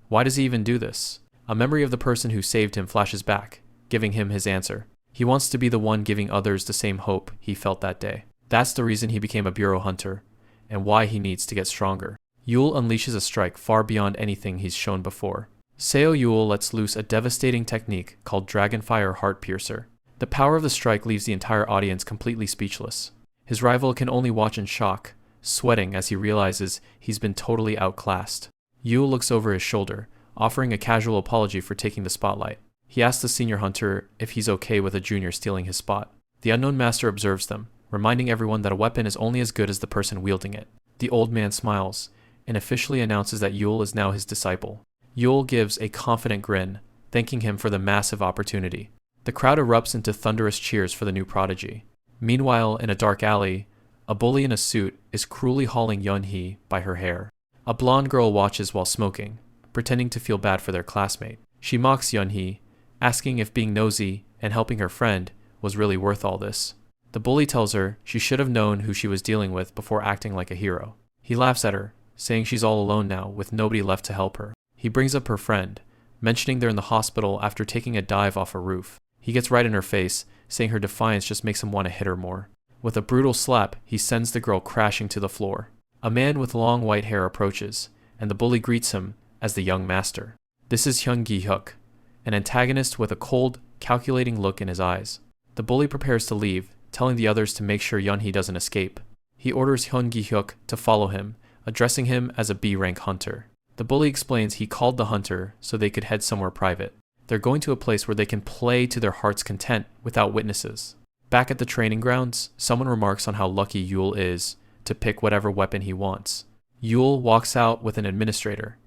why does he even do this? A memory of the person who saved him flashes back, giving him his answer. He wants to be the one giving others the same hope he felt that day. That's the reason he became a bureau hunter, and why he needs to get stronger. Yule unleashes a strike far beyond anything he's shown before. Seo Yule lets loose a devastating technique called Dragonfire Heart Piercer. The power of the strike leaves the entire audience completely speechless. His rival can only watch in shock, sweating as he realizes he's been totally outclassed. Yule looks over his shoulder, offering a casual apology for taking the spotlight. He asks the senior hunter if he's okay with a junior stealing his spot. The unknown master observes them, reminding everyone that a weapon is only as good as the person wielding it. The old man smiles and officially announces that Yule is now his disciple. Yule gives a confident grin, thanking him for the massive opportunity. The crowd erupts into thunderous cheers for the new prodigy. Meanwhile, in a dark alley, a bully in a suit is cruelly hauling Yun-hee by her hair. A blonde girl watches while smoking, pretending to feel bad for their classmate. She mocks Yun-hee, asking if being nosy and helping her friend was really worth all this. The bully tells her she should have known who she was dealing with before acting like a hero. He laughs at her, saying she's all alone now with nobody left to help her. He brings up her friend, mentioning they're in the hospital after taking a dive off a roof. He gets right in her face, saying her defiance just makes him want to hit her more. With a brutal slap, he sends the girl crashing to the floor. A man with long white hair approaches, and the bully greets him as the young master. This is Hyun Gi-hyuk, an antagonist with a cold, calculating look in his eyes. The bully prepares to leave, telling the others to make sure Yun-hee doesn't escape. He orders Hyun Gi-hyuk to follow him, addressing him as a B-rank hunter. The bully explains he called the hunter so they could head somewhere private. They're going to a place where they can play to their heart's content without witnesses. Back at the training grounds, someone remarks on how lucky Yule is to pick whatever weapon he wants. Yule walks out with an administrator,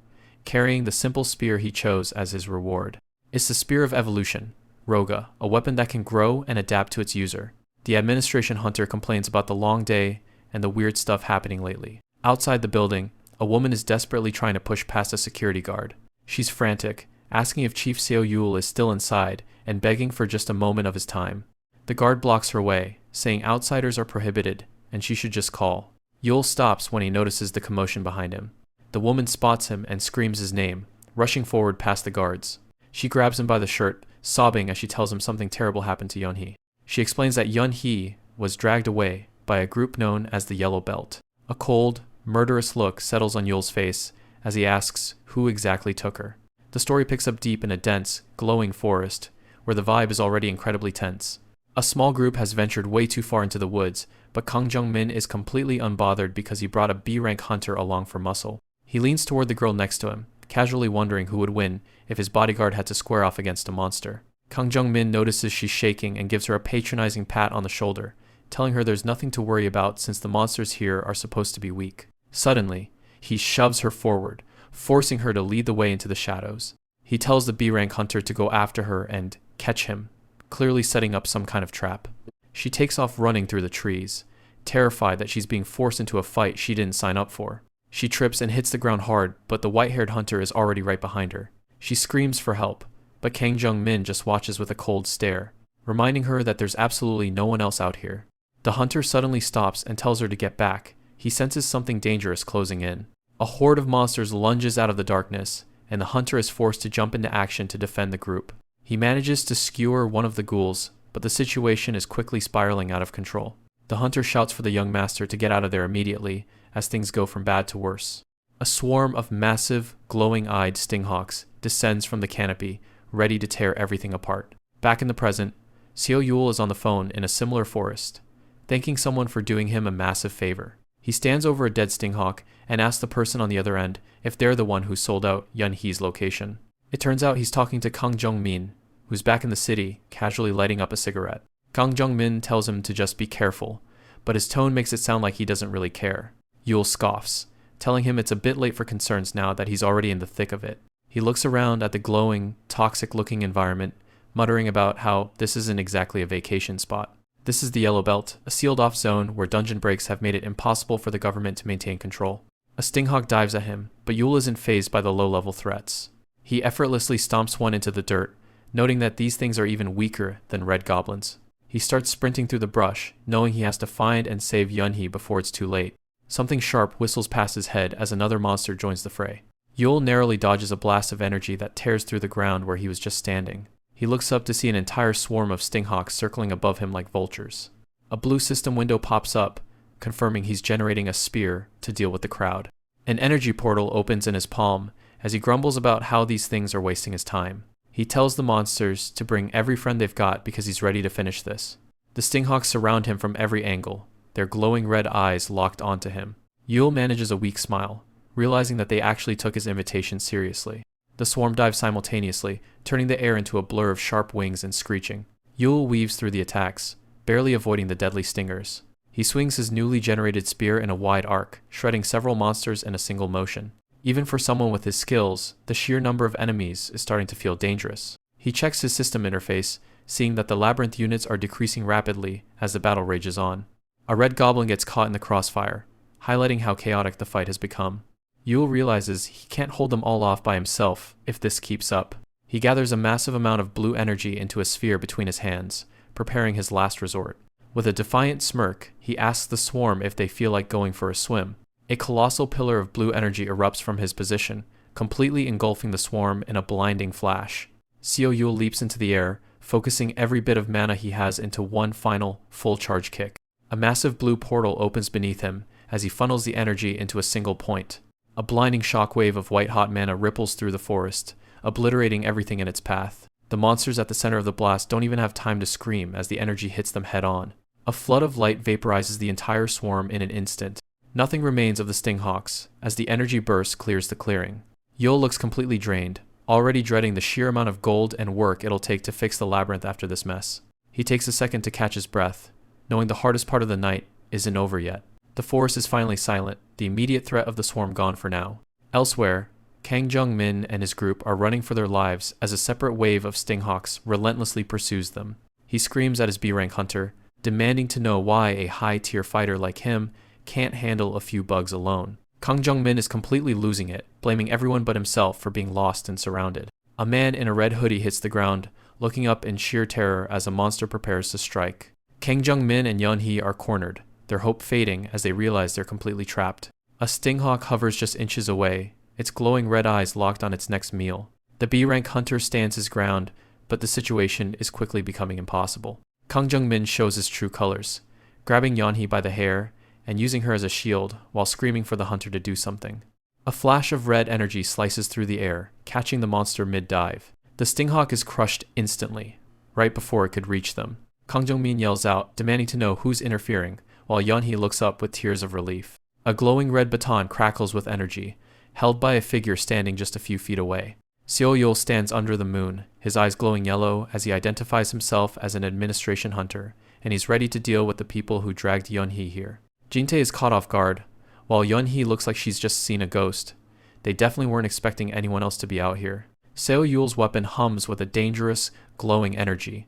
carrying the simple spear he chose as his reward. It's the Spear of Evolution, Roga, a weapon that can grow and adapt to its user. The administration hunter complains about the long day and the weird stuff happening lately. Outside the building, a woman is desperately trying to push past a security guard. She's frantic, asking if Chief Seo Yule is still inside and begging for just a moment of his time. The guard blocks her way, saying outsiders are prohibited and she should just call. Yule stops when he notices the commotion behind him. The woman spots him and screams his name, rushing forward past the guards. She grabs him by the shirt, sobbing as she tells him something terrible happened to Yun-hee. She explains that Yun-hee was dragged away by a group known as the Yellow Belt. A cold, murderous look settles on Yule's face as he asks who exactly took her. The story picks up deep in a dense, glowing forest, where the vibe is already incredibly tense. A small group has ventured way too far into the woods, but Kang Jung-min is completely unbothered because he brought a B-rank hunter along for muscle. He leans toward the girl next to him, casually wondering who would win if his bodyguard had to square off against a monster. Kang Jung-min notices she's shaking and gives her a patronizing pat on the shoulder, telling her there's nothing to worry about since the monsters here are supposed to be weak. Suddenly, he shoves her forward, forcing her to lead the way into the shadows. He tells the B-rank hunter to go after her and catch him, clearly setting up some kind of trap. She takes off running through the trees, terrified that she's being forced into a fight she didn't sign up for. She trips and hits the ground hard, but the white-haired hunter is already right behind her. She screams for help, but Kang Jung-min just watches with a cold stare, reminding her that there's absolutely no one else out here. The hunter suddenly stops and tells her to get back. He senses something dangerous closing in. A horde of monsters lunges out of the darkness, and the hunter is forced to jump into action to defend the group. He manages to skewer one of the ghouls, but the situation is quickly spiraling out of control. The hunter shouts for the young master to get out of there immediately, as things go from bad to worse. A swarm of massive, glowing-eyed stinghawks descends from the canopy, ready to tear everything apart. Back in the present, Seo Yule is on the phone in a similar forest, thanking someone for doing him a massive favor. He stands over a dead stinghawk and asks the person on the other end if they're the one who sold out Yun-hee's location. It turns out he's talking to Kang Jung-min, who's back in the city, casually lighting up a cigarette. Kang Jung-min tells him to just be careful, but his tone makes it sound like he doesn't really care. Yule scoffs, telling him it's a bit late for concerns now that he's already in the thick of it. He looks around at the glowing, toxic-looking environment, muttering about how this isn't exactly a vacation spot. This is the Yellow Belt, a sealed-off zone where dungeon breaks have made it impossible for the government to maintain control. A stinghawk dives at him, but Yule isn't fazed by the low-level threats. He effortlessly stomps one into the dirt, noting that these things are even weaker than red goblins. He starts sprinting through the brush, knowing he has to find and save Yun-hee before it's too late. Something sharp whistles past his head as another monster joins the fray. Yule narrowly dodges a blast of energy that tears through the ground where he was just standing. He looks up to see an entire swarm of stinghawks circling above him like vultures. A blue system window pops up, confirming he's generating a spear to deal with the crowd. An energy portal opens in his palm as he grumbles about how these things are wasting his time. He tells the monsters to bring every friend they've got because he's ready to finish this. The stinghawks surround him from every angle, their glowing red eyes locked onto him. Yule manages a weak smile, realizing that they actually took his invitation seriously. The swarm dives simultaneously, turning the air into a blur of sharp wings and screeching. Yule weaves through the attacks, barely avoiding the deadly stingers. He swings his newly generated spear in a wide arc, shredding several monsters in a single motion. Even for someone with his skills, the sheer number of enemies is starting to feel dangerous. He checks his system interface, seeing that the labyrinth units are decreasing rapidly as the battle rages on. A red goblin gets caught in the crossfire, highlighting how chaotic the fight has become. Yule realizes he can't hold them all off by himself if this keeps up. He gathers a massive amount of blue energy into a sphere between his hands, preparing his last resort. With a defiant smirk, he asks the swarm if they feel like going for a swim. A colossal pillar of blue energy erupts from his position, completely engulfing the swarm in a blinding flash. Seo Yule leaps into the air, focusing every bit of mana he has into one final, full charge kick. A massive blue portal opens beneath him as he funnels the energy into a single point. A blinding shockwave of white-hot mana ripples through the forest, obliterating everything in its path. The monsters at the center of the blast don't even have time to scream as the energy hits them head-on. A flood of light vaporizes the entire swarm in an instant. Nothing remains of the stinghawks as the energy burst clears the clearing. Yule looks completely drained, already dreading the sheer amount of gold and work it'll take to fix the labyrinth after this mess. He takes a second to catch his breath, knowing the hardest part of the night isn't over yet. The forest is finally silent, the immediate threat of the swarm gone for now. Elsewhere, Kang Jung-min and his group are running for their lives as a separate wave of stinghawks relentlessly pursues them. He screams at his B-rank hunter, demanding to know why a high-tier fighter like him can't handle a few bugs alone. Kang Jung-min is completely losing it, blaming everyone but himself for being lost and surrounded. A man in a red hoodie hits the ground, looking up in sheer terror as a monster prepares to strike. Kang Jung-min and Yeon-hee are cornered, their hope fading as they realize they're completely trapped. A stinghawk hovers just inches away, its glowing red eyes locked on its next meal. The B-rank hunter stands his ground, but the situation is quickly becoming impossible. Kang Jung-min shows his true colors, grabbing Yeon-hee by the hair and using her as a shield while screaming for the hunter to do something. A flash of red energy slices through the air, catching the monster mid-dive. The stinghawk is crushed instantly, right before it could reach them. Kang Jung-min yells out, demanding to know who's interfering, while Yeon-hee looks up with tears of relief. A glowing red baton crackles with energy, held by a figure standing just a few feet away. Seo Yule stands under the moon, his eyes glowing yellow as he identifies himself as an administration hunter, and he's ready to deal with the people who dragged Yeon-hee here. Jin-tae is caught off guard. While Yeon-hee looks like she's just seen a ghost, they definitely weren't expecting anyone else to be out here. Seo Yule's weapon hums with a dangerous, glowing energy.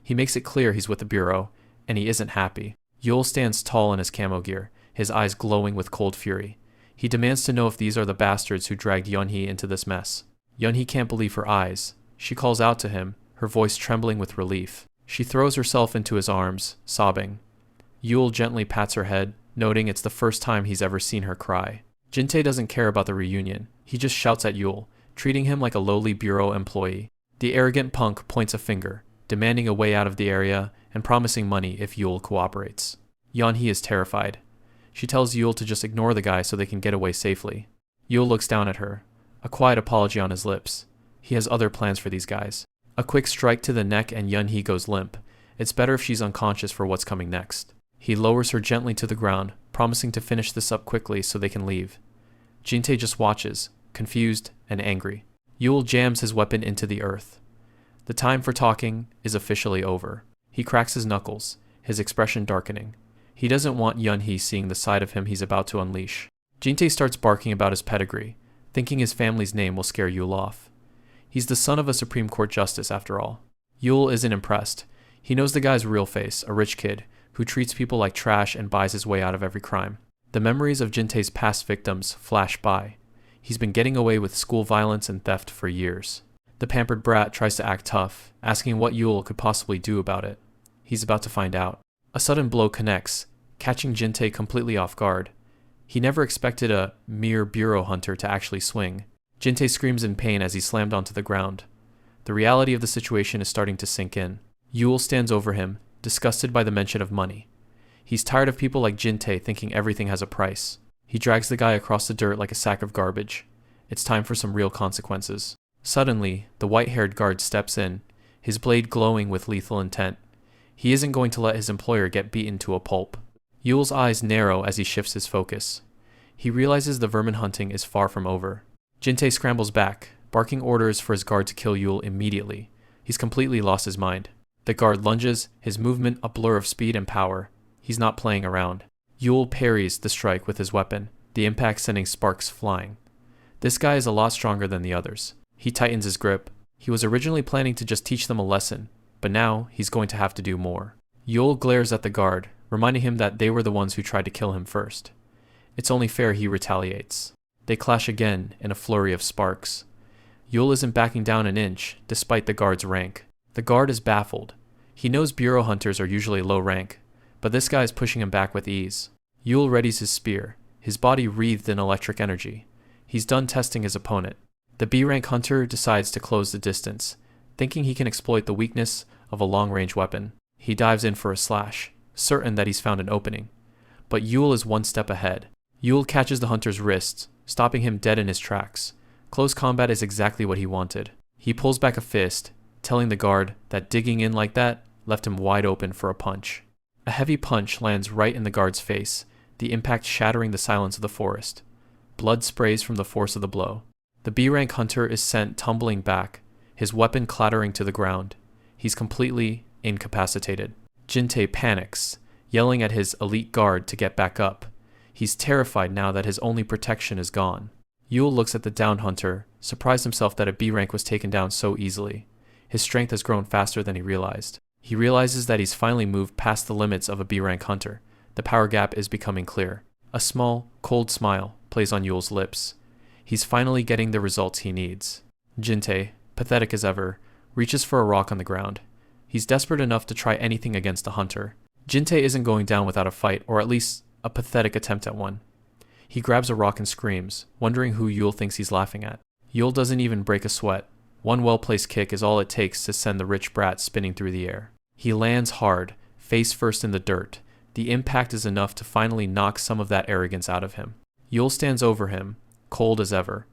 He makes it clear he's with the Bureau, and he isn't happy. Yule stands tall in his camo gear, his eyes glowing with cold fury. He demands to know if these are the bastards who dragged Yeon-hee into this mess. Yeon-hee can't believe her eyes. She calls out to him, her voice trembling with relief. She throws herself into his arms, sobbing. Yule gently pats her head, noting it's the first time he's ever seen her cry. Jin-tae doesn't care about the reunion. He just shouts at Yule, treating him like a lowly Bureau employee. The arrogant punk points a finger, demanding a way out of the area and promising money if Yule cooperates. Yeon-hee is terrified. She tells Yule to just ignore the guy so they can get away safely. Yule looks down at her, a quiet apology on his lips. He has other plans for these guys. A quick strike to the neck and Yeon-hee goes limp. It's better if she's unconscious for what's coming next. He lowers her gently to the ground, promising to finish this up quickly so they can leave. Jin-tae just watches, confused and angry. Yule jams his weapon into the earth. The time for talking is officially over. He cracks his knuckles, his expression darkening. He doesn't want Yeon-hee seeing the side of him he's about to unleash. Jin-tae starts barking about his pedigree, thinking his family's name will scare Yule off. He's the son of a Supreme Court justice, after all. Yule isn't impressed. He knows the guy's real face, a rich kid, who treats people like trash and buys his way out of every crime. The memories of Jin-tae's past victims flash by. He's been getting away with school violence and theft for years. The pampered brat tries to act tough, asking what Yule could possibly do about it. He's about to find out. A sudden blow connects, catching Jin-tae completely off guard. He never expected a mere Bureau hunter to actually swing. Jin-tae screams in pain as he's slammed onto the ground. The reality of the situation is starting to sink in. Yule stands over him, disgusted by the mention of money. He's tired of people like Jin-tae thinking everything has a price. He drags the guy across the dirt like a sack of garbage. It's time for some real consequences. Suddenly, the white-haired guard steps in, his blade glowing with lethal intent. He isn't going to let his employer get beaten to a pulp. Yule's eyes narrow as he shifts his focus. He realizes the vermin hunting is far from over. Jin-tae scrambles back, barking orders for his guard to kill Yule immediately. He's completely lost his mind. The guard lunges, his movement a blur of speed and power. He's not playing around. Yule parries the strike with his weapon, the impact sending sparks flying. This guy is a lot stronger than the others. He tightens his grip. He was originally planning to just teach them a lesson, but now he's going to have to do more. Yule glares at the guard, reminding him that they were the ones who tried to kill him first. It's only fair he retaliates. They clash again in a flurry of sparks. Yule isn't backing down an inch, despite the guard's rank. The guard is baffled. He knows bureau hunters are usually low rank, but this guy is pushing him back with ease. Yule readies his spear, his body wreathed in electric energy. He's done testing his opponent. The B-rank hunter decides to close the distance, thinking he can exploit the weakness of a long-range weapon. He dives in for a slash, certain that he's found an opening. But Yule is one step ahead. Yule catches the hunter's wrists, stopping him dead in his tracks. Close combat is exactly what he wanted. He pulls back a fist, telling the guard that digging in like that left him wide open for a punch. A heavy punch lands right in the guard's face, the impact shattering the silence of the forest. Blood sprays from the force of the blow. The B-rank hunter is sent tumbling back, his weapon clattering to the ground. He's completely incapacitated. Jintei panics, yelling at his elite guard to get back up. He's terrified now that his only protection is gone. Yule looks at the downed hunter, surprised himself that a B-rank was taken down so easily. His strength has grown faster than he realized. He realizes that he's finally moved past the limits of a B-rank hunter. The power gap is becoming clear. A small, cold smile plays on Yule's lips. He's finally getting the results he needs. Jintei, pathetic as ever, reaches for a rock on the ground. He's desperate enough to try anything against the hunter. Jintei isn't going down without a fight, or at least a pathetic attempt at one. He grabs a rock and screams, wondering who Yule thinks he's laughing at. Yule doesn't even break a sweat. One well-placed kick is all it takes to send the rich brat spinning through the air. He lands hard, face first in the dirt. The impact is enough to finally knock some of that arrogance out of him. Yule stands over him, cold as ever.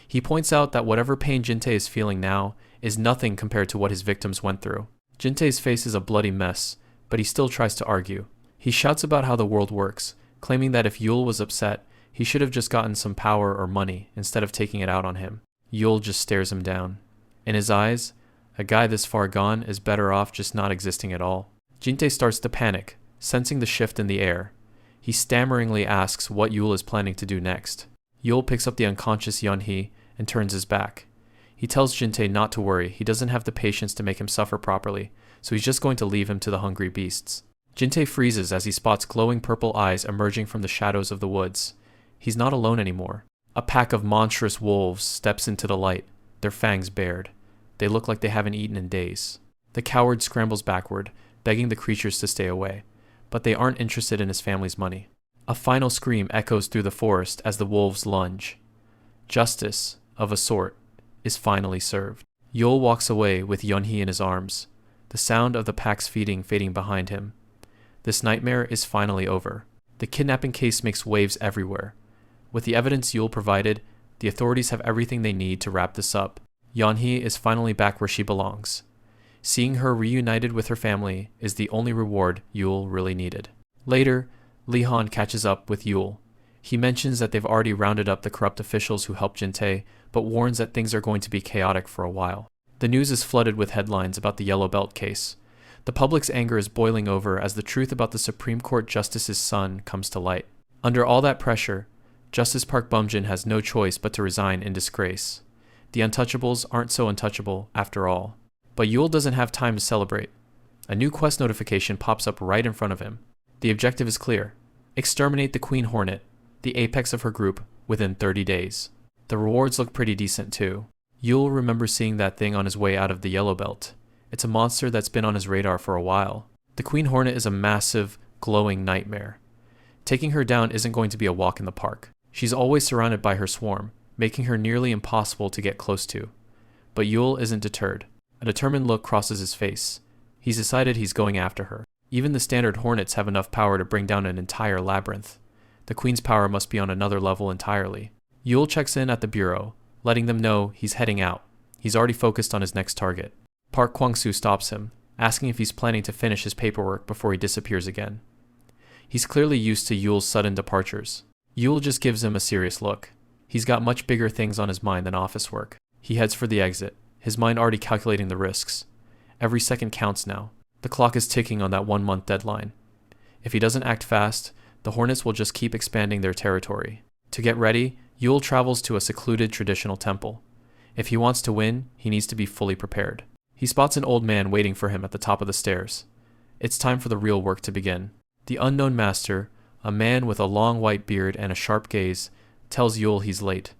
He points out that whatever pain Jintei is feeling now is nothing compared to what his victims went through. Jintei's face is a bloody mess, but he still tries to argue. He shouts about how the world works, claiming that if Yule was upset, he should have just gotten some power or money instead of taking it out on him. Yule just stares him down. In his eyes, a guy this far gone is better off just not existing at all. Jintei starts to panic, sensing the shift in the air. He stammeringly asks what Yule is planning to do next. Yule picks up the unconscious Yunhee and turns his back. He tells Jintei not to worry, he doesn't have the patience to make him suffer properly, so he's just going to leave him to the hungry beasts. Jintei freezes as he spots glowing purple eyes emerging from the shadows of the woods. He's not alone anymore. A pack of monstrous wolves steps into the light, their fangs bared. They look like they haven't eaten in days. The coward scrambles backward, begging the creatures to stay away, but they aren't interested in his family's money. A final scream echoes through the forest as the wolves lunge. Justice, of a sort, is finally served. Yule walks away with Yunhee in his arms, the sound of the pack's feeding fading behind him. This nightmare is finally over. The kidnapping case makes waves everywhere. With the evidence Yule provided, the authorities have everything they need to wrap this up. Yunhee is finally back where she belongs. Seeing her reunited with her family is the only reward Yule really needed. Later, Li-Han catches up with Yule. He mentions that they've already rounded up the corrupt officials who helped Jintei, but warns that things are going to be chaotic for a while. The news is flooded with headlines about the Yellow Belt case. The public's anger is boiling over as the truth about the Supreme Court Justice's son comes to light. Under all that pressure, Justice Park Bumjin has no choice but to resign in disgrace. The untouchables aren't so untouchable after all. But Yule doesn't have time to celebrate. A new quest notification pops up right in front of him. The objective is clear. Exterminate the Queen Hornet, the apex of her group, within 30 days. The rewards look pretty decent too. Yule remembers seeing that thing on his way out of the Yellow Belt. It's a monster that's been on his radar for a while. The Queen Hornet is a massive, glowing nightmare. Taking her down isn't going to be a walk in the park. She's always surrounded by her swarm, making her nearly impossible to get close to. But Yule isn't deterred. A determined look crosses his face. He's decided he's going after her. Even the standard Hornets have enough power to bring down an entire labyrinth. The Queen's power must be on another level entirely. Yule checks in at the bureau, letting them know he's heading out. He's already focused on his next target. Park Kwang-soo stops him, asking if he's planning to finish his paperwork before he disappears again. He's clearly used to Yule's sudden departures. Yule just gives him a serious look. He's got much bigger things on his mind than office work. He heads for the exit, his mind already calculating the risks. Every second counts now. The clock is ticking on that 1-month deadline. If he doesn't act fast, the Hornets will just keep expanding their territory. To get ready, Yule travels to a secluded traditional temple. If he wants to win, he needs to be fully prepared. He spots an old man waiting for him at the top of the stairs. It's time for the real work to begin. The unknown master, a man with a long white beard and a sharp gaze, tells Yule he's late.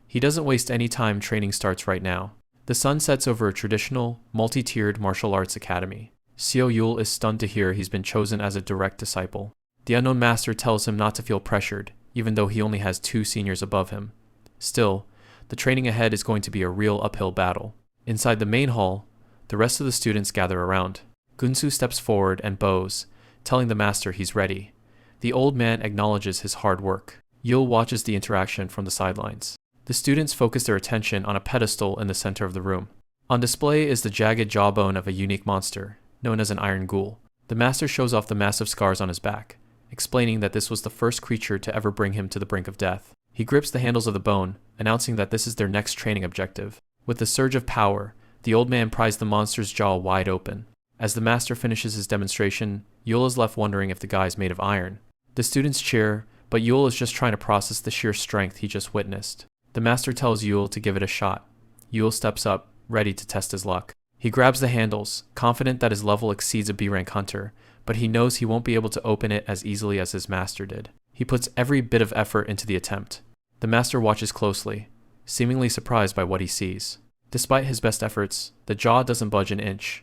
He doesn't waste any time. Training starts right now. The sun sets over a traditional, multi-tiered martial arts academy. Seo Yule is stunned to hear he's been chosen as a direct disciple. The unknown master tells him not to feel pressured, even though he only has 2 seniors above him. Still, the training ahead is going to be a real uphill battle. Inside the main hall, the rest of the students gather around. Gunsu steps forward and bows, telling the master he's ready. The old man acknowledges his hard work. Yule watches the interaction from the sidelines. The students focus their attention on a pedestal in the center of the room. On display is the jagged jawbone of a unique monster, known as an iron ghoul. The master shows off the massive scars on his back, explaining that this was the first creature to ever bring him to the brink of death. He grips the handles of the bone, announcing that this is their next training objective. With the surge of power, the old man pries the monster's jaw wide open. As the master finishes his demonstration, Yule is left wondering if the guy is made of iron. The students cheer, but Yule is just trying to process the sheer strength he just witnessed. The master tells Yule to give it a shot. Yule steps up, ready to test his luck. He grabs the handles, confident that his level exceeds a B-rank hunter, but he knows he won't be able to open it as easily as his master did. He puts every bit of effort into the attempt. The master watches closely, seemingly surprised by what he sees. Despite his best efforts, the jaw doesn't budge an inch.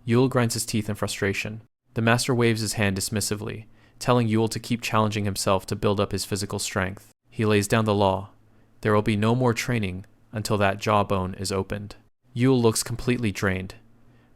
Yule grinds his teeth in frustration. The master waves his hand dismissively, telling Yule to keep challenging himself to build up his physical strength. He lays down the law. There will be no more training until that jawbone is opened. Yule looks completely drained.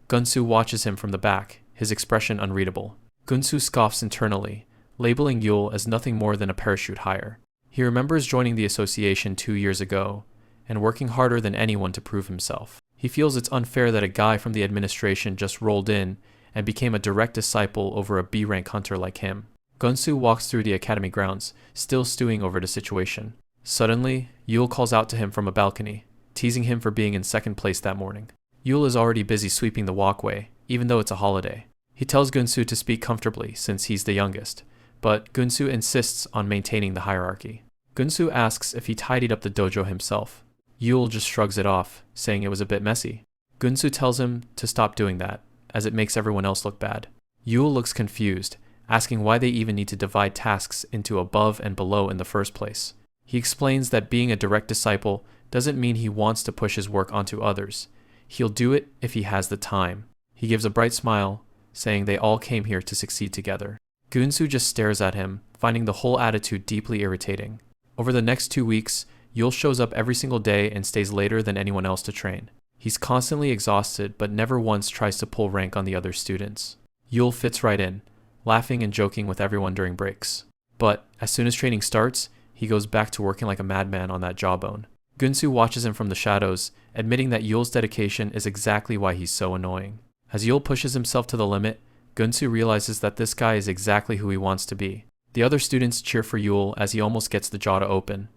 Gunsu watches him from the back, his expression unreadable. Gunsu scoffs internally, labeling Yule as nothing more than a parachute hire. He remembers joining the association 2 years ago, and working harder than anyone to prove himself. He feels it's unfair that a guy from the administration just rolled in and became a direct disciple over a B-rank hunter like him. Gunsu walks through the academy grounds, still stewing over the situation. Suddenly, Yule calls out to him from a balcony, teasing him for being in second place that morning. Yule is already busy sweeping the walkway, even though it's a holiday. He tells Gunsu to speak comfortably since he's the youngest, but Gunsu insists on maintaining the hierarchy. Gunsu asks if he tidied up the dojo himself. Yule just shrugs it off, saying it was a bit messy. Gunsu tells him to stop doing that, as it makes everyone else look bad. Yule looks confused, asking why they even need to divide tasks into above and below in the first place. He explains that being a direct disciple doesn't mean he wants to push his work onto others. He'll do it if he has the time. He gives a bright smile, saying they all came here to succeed together. Gunsu just stares at him, finding the whole attitude deeply irritating. Over the next 2 weeks, Yule shows up every single day and stays later than anyone else to train. He's constantly exhausted, but never once tries to pull rank on the other students. Yule fits right in, laughing and joking with everyone during breaks. But as soon as training starts, he goes back to working like a madman on that jawbone. Gunsu watches him from the shadows, admitting that Yule's dedication is exactly why he's so annoying. As Yule pushes himself to the limit, Gunsu realizes that this guy is exactly who he wants to be. The other students cheer for Yule as he almost gets the jaw to open.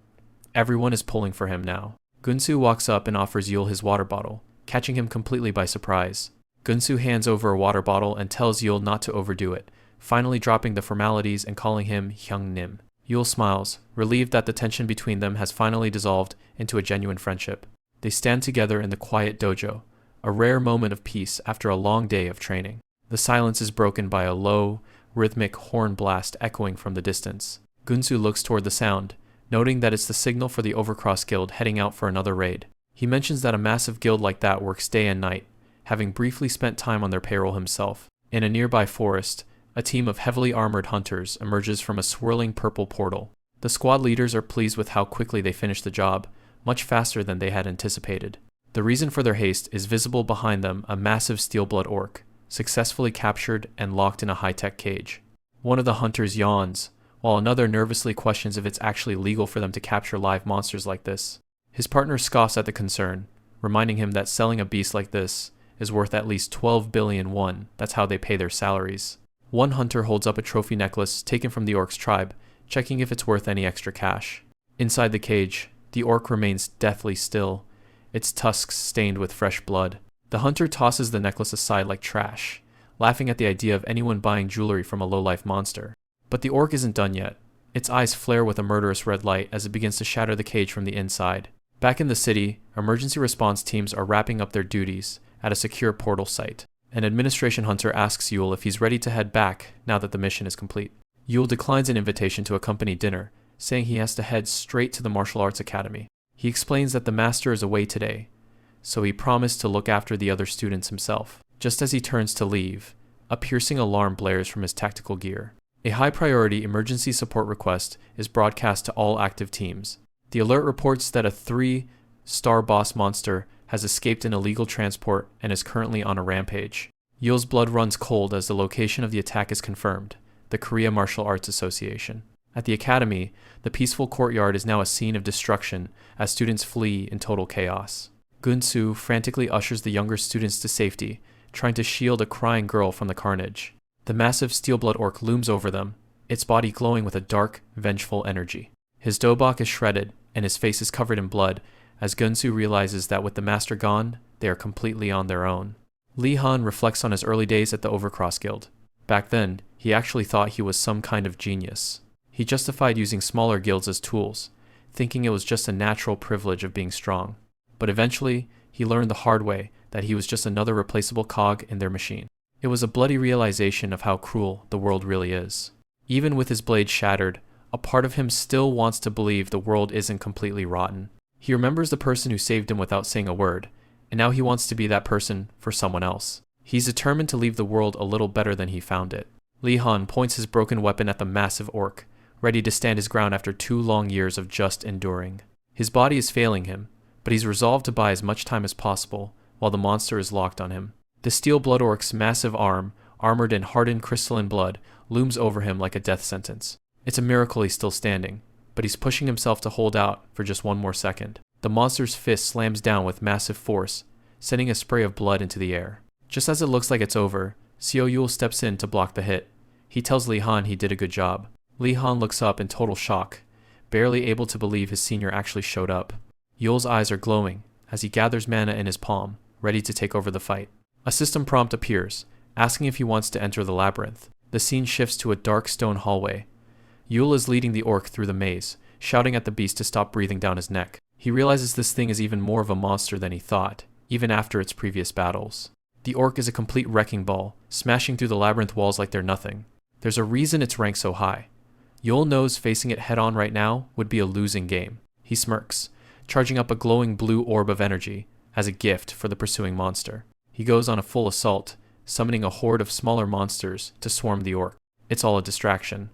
Everyone is pulling for him now. Gunsu walks up and offers Yule his water bottle, catching him completely by surprise. Gunsu hands over a water bottle and tells Yule not to overdo it, finally dropping the formalities and calling him Hyungnim. Yule smiles, relieved that the tension between them has finally dissolved into a genuine friendship. They stand together in the quiet dojo, a rare moment of peace after a long day of training. The silence is broken by a low, rhythmic horn blast echoing from the distance. Gunsu looks toward the sound, noting that it's the signal for the Overcross Guild heading out for another raid. He mentions that a massive guild like that works day and night, having briefly spent time on their payroll himself. In a nearby forest, a team of heavily armored hunters emerges from a swirling purple portal. The squad leaders are pleased with how quickly they finish the job, much faster than they had anticipated. The reason for their haste is visible behind them, a massive steel-blood orc, successfully captured and locked in a high-tech cage. One of the hunters yawns, while another nervously questions if it's actually legal for them to capture live monsters like this. His partner scoffs at the concern, reminding him that selling a beast like this is worth at least 12 billion won. That's how they pay their salaries. One hunter holds up a trophy necklace taken from the orc's tribe, checking if it's worth any extra cash. Inside the cage, the orc remains deathly still, its tusks stained with fresh blood. The hunter tosses the necklace aside like trash, laughing at the idea of anyone buying jewelry from a low-life monster. But the orc isn't done yet. Its eyes flare with a murderous red light as it begins to shatter the cage from the inside. Back in the city, emergency response teams are wrapping up their duties at a secure portal site. An administration hunter asks Yule if he's ready to head back now that the mission is complete. Yule declines an invitation to accompany dinner, saying he has to head straight to the martial arts academy. He explains that the master is away today, so he promised to look after the other students himself. Just as he turns to leave, a piercing alarm blares from his tactical gear. A high-priority emergency support request is broadcast to all active teams. The alert reports that a 3-star boss monster has escaped an illegal transport and is currently on a rampage. Yule's blood runs cold as the location of the attack is confirmed, the Korea Martial Arts Association. At the academy, the peaceful courtyard is now a scene of destruction as students flee in total chaos. Gunsu frantically ushers the younger students to safety, trying to shield a crying girl from the carnage. The massive steel-blood orc looms over them, its body glowing with a dark, vengeful energy. His dobok is shredded, and his face is covered in blood, as Gunsu realizes that with the master gone, they are completely on their own. Lee Han reflects on his early days at the Overcross Guild. Back then, he actually thought he was some kind of genius. He justified using smaller guilds as tools, thinking it was just a natural privilege of being strong. But eventually, he learned the hard way that he was just another replaceable cog in their machine. It was a bloody realization of how cruel the world really is. Even with his blade shattered, a part of him still wants to believe the world isn't completely rotten. He remembers the person who saved him without saying a word, and now he wants to be that person for someone else. He's determined to leave the world a little better than he found it. Lee Han points his broken weapon at the massive orc, ready to stand his ground after 2 long years of just enduring. His body is failing him, but he's resolved to buy as much time as possible while the monster is locked on him. The steel blood orc's massive arm, armored in hardened crystalline blood, looms over him like a death sentence. It's a miracle he's still standing, but he's pushing himself to hold out for just one more second. The monster's fist slams down with massive force, sending a spray of blood into the air. Just as it looks like it's over, Seo Yule steps in to block the hit. He tells Lee Han he did a good job. Lee Han looks up in total shock, barely able to believe his senior actually showed up. Yule's eyes are glowing as he gathers mana in his palm, ready to take over the fight. A system prompt appears, asking if he wants to enter the labyrinth. The scene shifts to a dark stone hallway. Yule is leading the orc through the maze, shouting at the beast to stop breathing down his neck. He realizes this thing is even more of a monster than he thought, even after its previous battles. The orc is a complete wrecking ball, smashing through the labyrinth walls like they're nothing. There's a reason it's ranked so high. Yule knows facing it head-on right now would be a losing game. He smirks, charging up a glowing blue orb of energy as a gift for the pursuing monster. He goes on a full assault, summoning a horde of smaller monsters to swarm the orc. It's all a distraction.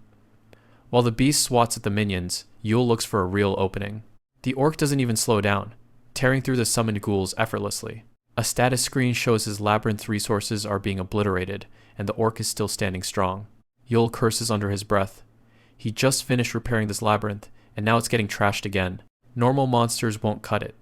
While the beast swats at the minions, Yule looks for a real opening. The orc doesn't even slow down, tearing through the summoned ghouls effortlessly. A status screen shows his labyrinth resources are being obliterated, and the orc is still standing strong. Yule curses under his breath. He just finished repairing this labyrinth, and now it's getting trashed again. Normal monsters won't cut it.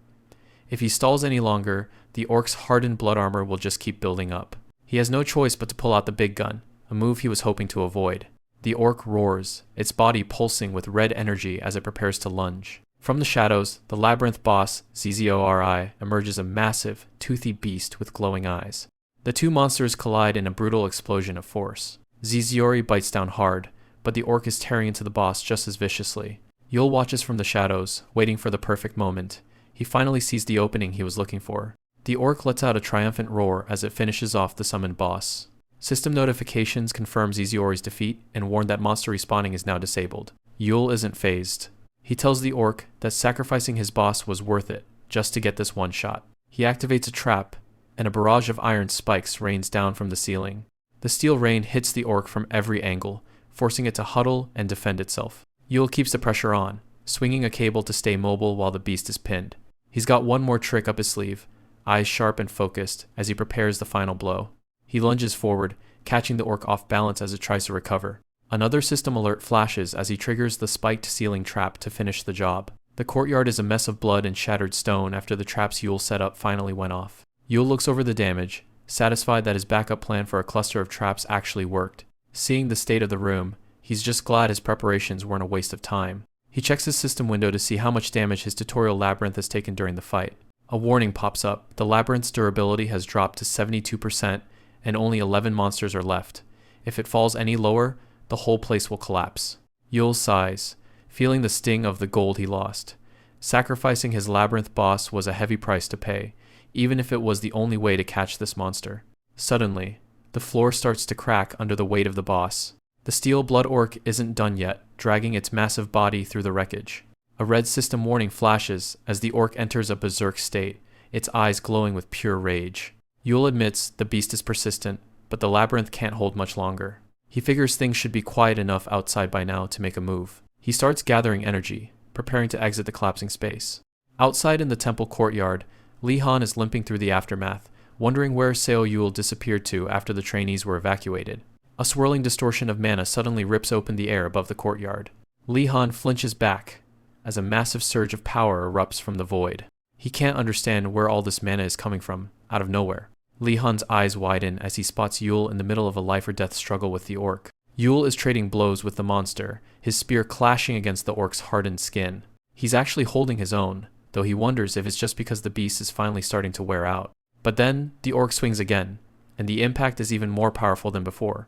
If he stalls any longer, the orc's hardened blood armor will just keep building up. He has no choice but to pull out the big gun, a move he was hoping to avoid. The orc roars, its body pulsing with red energy as it prepares to lunge. From the shadows, the labyrinth boss, Zzori, emerges a massive, toothy beast with glowing eyes. The two monsters collide in a brutal explosion of force. Zzori bites down hard, but the orc is tearing into the boss just as viciously. Yule watches from the shadows, waiting for the perfect moment. He finally sees the opening he was looking for. The orc lets out a triumphant roar as it finishes off the summoned boss. System notifications confirm Zzori's defeat and warn that monster respawning is now disabled. Yule isn't phased. He tells the orc that sacrificing his boss was worth it, just to get this one shot. He activates a trap, and a barrage of iron spikes rains down from the ceiling. The steel rain hits the orc from every angle, forcing it to huddle and defend itself. Yule keeps the pressure on, swinging a cable to stay mobile while the beast is pinned. He's got one more trick up his sleeve, eyes sharp and focused as he prepares the final blow. He lunges forward, catching the orc off balance as it tries to recover. Another system alert flashes as he triggers the spiked ceiling trap to finish the job. The courtyard is a mess of blood and shattered stone after the traps Yule set up finally went off. Yule looks over the damage, satisfied that his backup plan for a cluster of traps actually worked. Seeing the state of the room, he's just glad his preparations weren't a waste of time. He checks his system window to see how much damage his tutorial labyrinth has taken during the fight. A warning pops up. The labyrinth's durability has dropped to 72% and only 11 monsters are left. If it falls any lower, the whole place will collapse. Yule sighs, feeling the sting of the gold he lost. Sacrificing his labyrinth boss was a heavy price to pay, even if it was the only way to catch this monster. Suddenly, the floor starts to crack under the weight of the boss. The steel blood orc isn't done yet, dragging its massive body through the wreckage. A red system warning flashes as the orc enters a berserk state, its eyes glowing with pure rage. Yule admits the beast is persistent, but the labyrinth can't hold much longer. He figures things should be quiet enough outside by now to make a move. He starts gathering energy, preparing to exit the collapsing space. Outside in the temple courtyard, Li Han is limping through the aftermath, wondering where Seo Yule disappeared to after the trainees were evacuated. A swirling distortion of mana suddenly rips open the air above the courtyard. Li Han flinches back as a massive surge of power erupts from the void. He can't understand where all this mana is coming from, out of nowhere. Li Han's eyes widen as he spots Yule in the middle of a life-or-death struggle with the orc. Yule is trading blows with the monster, his spear clashing against the orc's hardened skin. He's actually holding his own, though he wonders if it's just because the beast is finally starting to wear out. But then, the orc swings again, and the impact is even more powerful than before,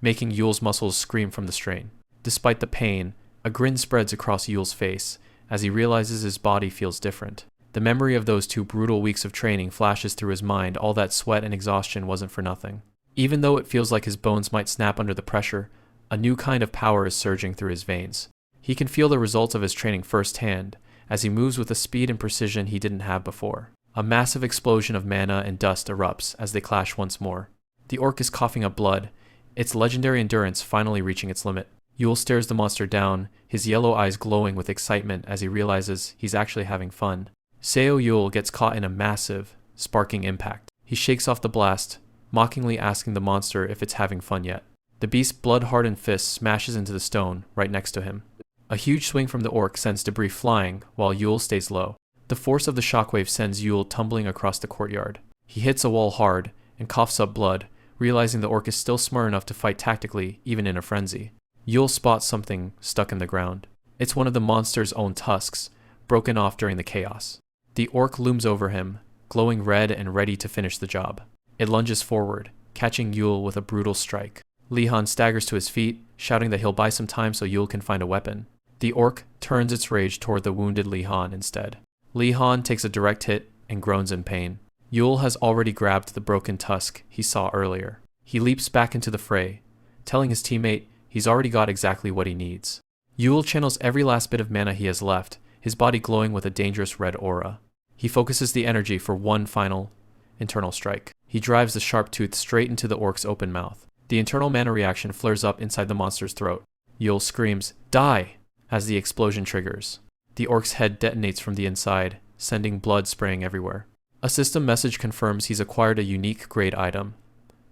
making Yule's muscles scream from the strain. Despite the pain, a grin spreads across Yule's face as he realizes his body feels different. The memory of those 2 brutal weeks of training flashes through his mind. All that sweat and exhaustion wasn't for nothing. Even though it feels like his bones might snap under the pressure, a new kind of power is surging through his veins. He can feel the results of his training firsthand as he moves with a speed and precision he didn't have before. A massive explosion of mana and dust erupts as they clash once more. The orc is coughing up blood, its legendary endurance finally reaching its limit. Yule stares the monster down, his yellow eyes glowing with excitement as he realizes he's actually having fun. Seo Yule gets caught in a massive, sparking impact. He shakes off the blast, mockingly asking the monster if it's having fun yet. The beast's blood-hardened fist smashes into the stone right next to him. A huge swing from the orc sends debris flying while Yule stays low. The force of the shockwave sends Yule tumbling across the courtyard. He hits a wall hard and coughs up blood, realizing the orc is still smart enough to fight tactically, even in a frenzy. Yule spots something stuck in the ground. It's one of the monster's own tusks, broken off during the chaos. The orc looms over him, glowing red and ready to finish the job. It lunges forward, catching Yule with a brutal strike. Li Han staggers to his feet, shouting that he'll buy some time so Yule can find a weapon. The orc turns its rage toward the wounded Li Han instead. Li Han takes a direct hit and groans in pain. Yule has already grabbed the broken tusk he saw earlier. He leaps back into the fray, telling his teammate he's already got exactly what he needs. Yule channels every last bit of mana he has left, his body glowing with a dangerous red aura. He focuses the energy for one final internal strike. He drives the sharp tooth straight into the orc's open mouth. The internal mana reaction flares up inside the monster's throat. Yule screams, "Die!" as the explosion triggers. The orc's head detonates from the inside, sending blood spraying everywhere. A system message confirms he's acquired a unique grade item,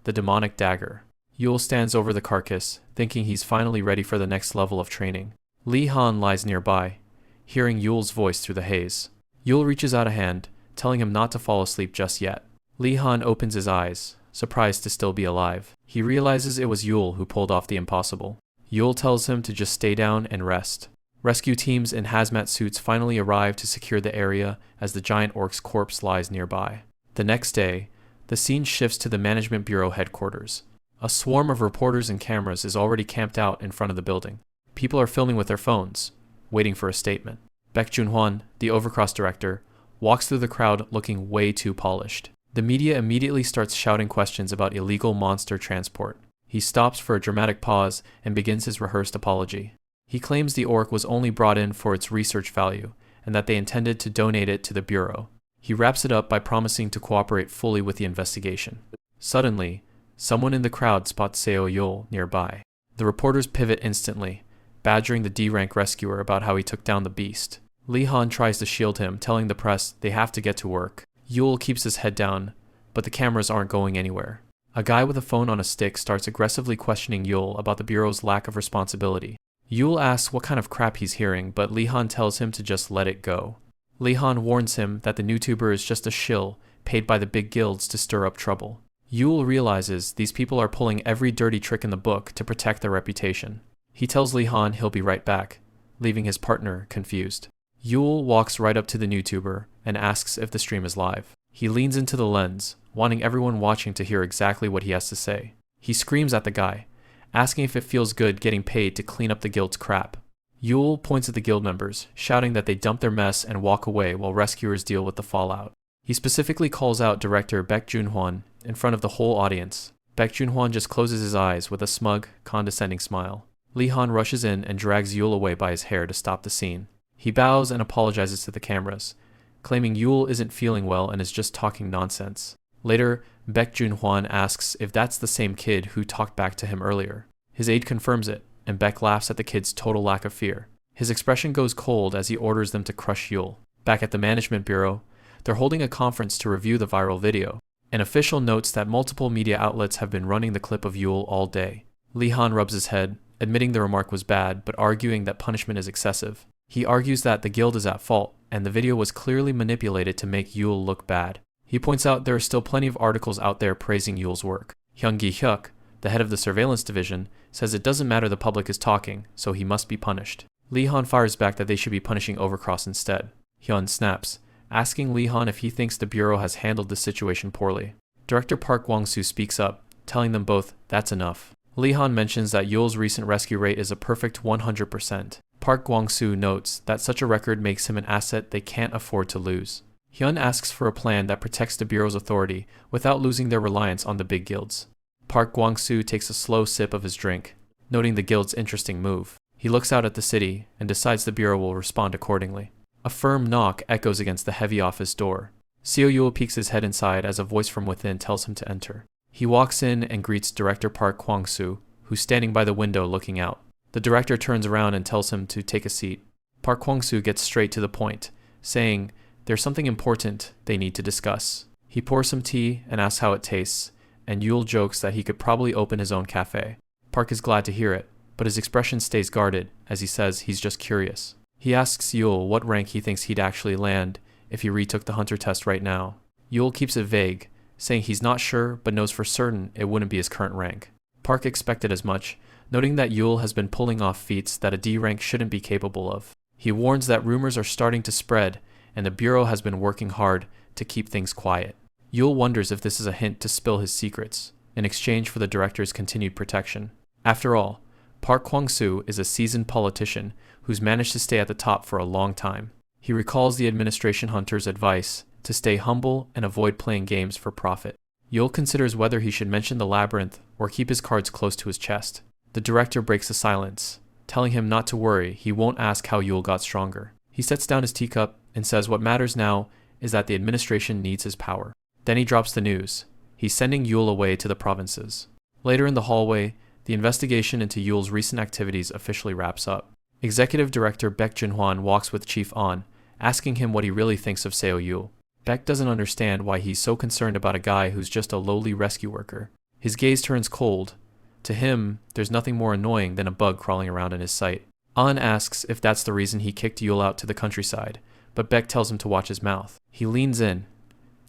the demonic dagger. Yule stands over the carcass, thinking he's finally ready for the next level of training. Li Han lies nearby, hearing Yule's voice through the haze. Yule reaches out a hand, telling him not to fall asleep just yet. Li Han opens his eyes, surprised to still be alive. He realizes it was Yule who pulled off the impossible. Yule tells him to just stay down and rest. Rescue teams in hazmat suits finally arrive to secure the area as the giant orc's corpse lies nearby. The next day, the scene shifts to the Management Bureau headquarters. A swarm of reporters and cameras is already camped out in front of the building. People are filming with their phones, waiting for a statement. Baek Junhwan, the Overcross director, walks through the crowd looking way too polished. The media immediately starts shouting questions about illegal monster transport. He stops for a dramatic pause and begins his rehearsed apology. He claims the orc was only brought in for its research value and that they intended to donate it to the Bureau. He wraps it up by promising to cooperate fully with the investigation. Suddenly, someone in the crowd spots Seo Yule nearby. The reporters pivot instantly, badgering the D-rank rescuer about how he took down the beast. Li Han tries to shield him, telling the press they have to get to work. Yule keeps his head down, but the cameras aren't going anywhere. A guy with a phone on a stick starts aggressively questioning Yule about the Bureau's lack of responsibility. Yule asks what kind of crap he's hearing, but Li Han tells him to just let it go. Li Han warns him that the YouTuber is just a shill paid by the big guilds to stir up trouble. Yule realizes these people are pulling every dirty trick in the book to protect their reputation. He tells Li Han he'll be right back, leaving his partner confused. Yule walks right up to the YouTuber and asks if the stream is live. He leans into the lens, wanting everyone watching to hear exactly what he has to say. He screams at the guy, asking if it feels good getting paid to clean up the guild's crap. Yule points at the guild members, shouting that they dump their mess and walk away while rescuers deal with the fallout. He specifically calls out director Baek Junhwan in front of the whole audience. Baek Junhwan just closes his eyes with a smug, condescending smile. Lee Han rushes in and drags Yule away by his hair to stop the scene. He bows and apologizes to the cameras, claiming Yule isn't feeling well and is just talking nonsense. Later, Baek Junhwan asks if that's the same kid who talked back to him earlier. His aide confirms it, and Baek laughs at the kid's total lack of fear. His expression goes cold as he orders them to crush Yule. Back at the management bureau, they're holding a conference to review the viral video. An official notes that multiple media outlets have been running the clip of Yule all day. Lee Han rubs his head, admitting the remark was bad, but arguing that punishment is excessive. He argues that the guild is at fault, and the video was clearly manipulated to make Yule look bad. He points out there are still plenty of articles out there praising Yule's work. Hyun Gi-hyuk, the head of the surveillance division, says it doesn't matter the public is talking, so he must be punished. Lee Han fires back that they should be punishing Overcross instead. Hyun snaps, asking Lee Han if he thinks the bureau has handled the situation poorly. Director Park Kwang-soo speaks up, telling them both that's enough. Lee Han mentions that Yule's recent rescue rate is a perfect 100%. Park Kwang-soo notes that such a record makes him an asset they can't afford to lose. Hyun asks for a plan that protects the bureau's authority without losing their reliance on the big guilds. Park Kwang-soo takes a slow sip of his drink, noting the guild's interesting move. He looks out at the city and decides the bureau will respond accordingly. A firm knock echoes against the heavy office door. Seo Yule peeks his head inside as a voice from within tells him to enter. He walks in and greets Director Park Kwang-soo, who's standing by the window looking out. The director turns around and tells him to take a seat. Park Kwang-soo gets straight to the point, saying there's something important they need to discuss. He pours some tea and asks how it tastes, and Yule jokes that he could probably open his own cafe. Park is glad to hear it, but his expression stays guarded as he says he's just curious. He asks Yule what rank he thinks he'd actually land if he retook the hunter test right now. Yule keeps it vague, saying he's not sure but knows for certain it wouldn't be his current rank. Park expected as much, noting that Yule has been pulling off feats that a D rank shouldn't be capable of. He warns that rumors are starting to spread, and the bureau has been working hard to keep things quiet. Yule wonders if this is a hint to spill his secrets, in exchange for the director's continued protection. After all, Park Kwang-soo is a seasoned politician who's managed to stay at the top for a long time. He recalls the administration hunter's advice to stay humble and avoid playing games for profit. Yule considers whether he should mention the labyrinth or keep his cards close to his chest. The director breaks the silence, telling him not to worry, he won't ask how Yule got stronger. He sets down his teacup and says what matters now is that the administration needs his power. Then he drops the news. He's sending Yule away to the provinces. Later in the hallway, the investigation into Yule's recent activities officially wraps up. Executive Director Baek Junhwan walks with Chief On, asking him what he really thinks of Seo Yule. Baek doesn't understand why he's so concerned about a guy who's just a lowly rescue worker. His gaze turns cold. To him, there's nothing more annoying than a bug crawling around in his sight. An asks if that's the reason he kicked Yule out to the countryside, but Baek tells him to watch his mouth. He leans in,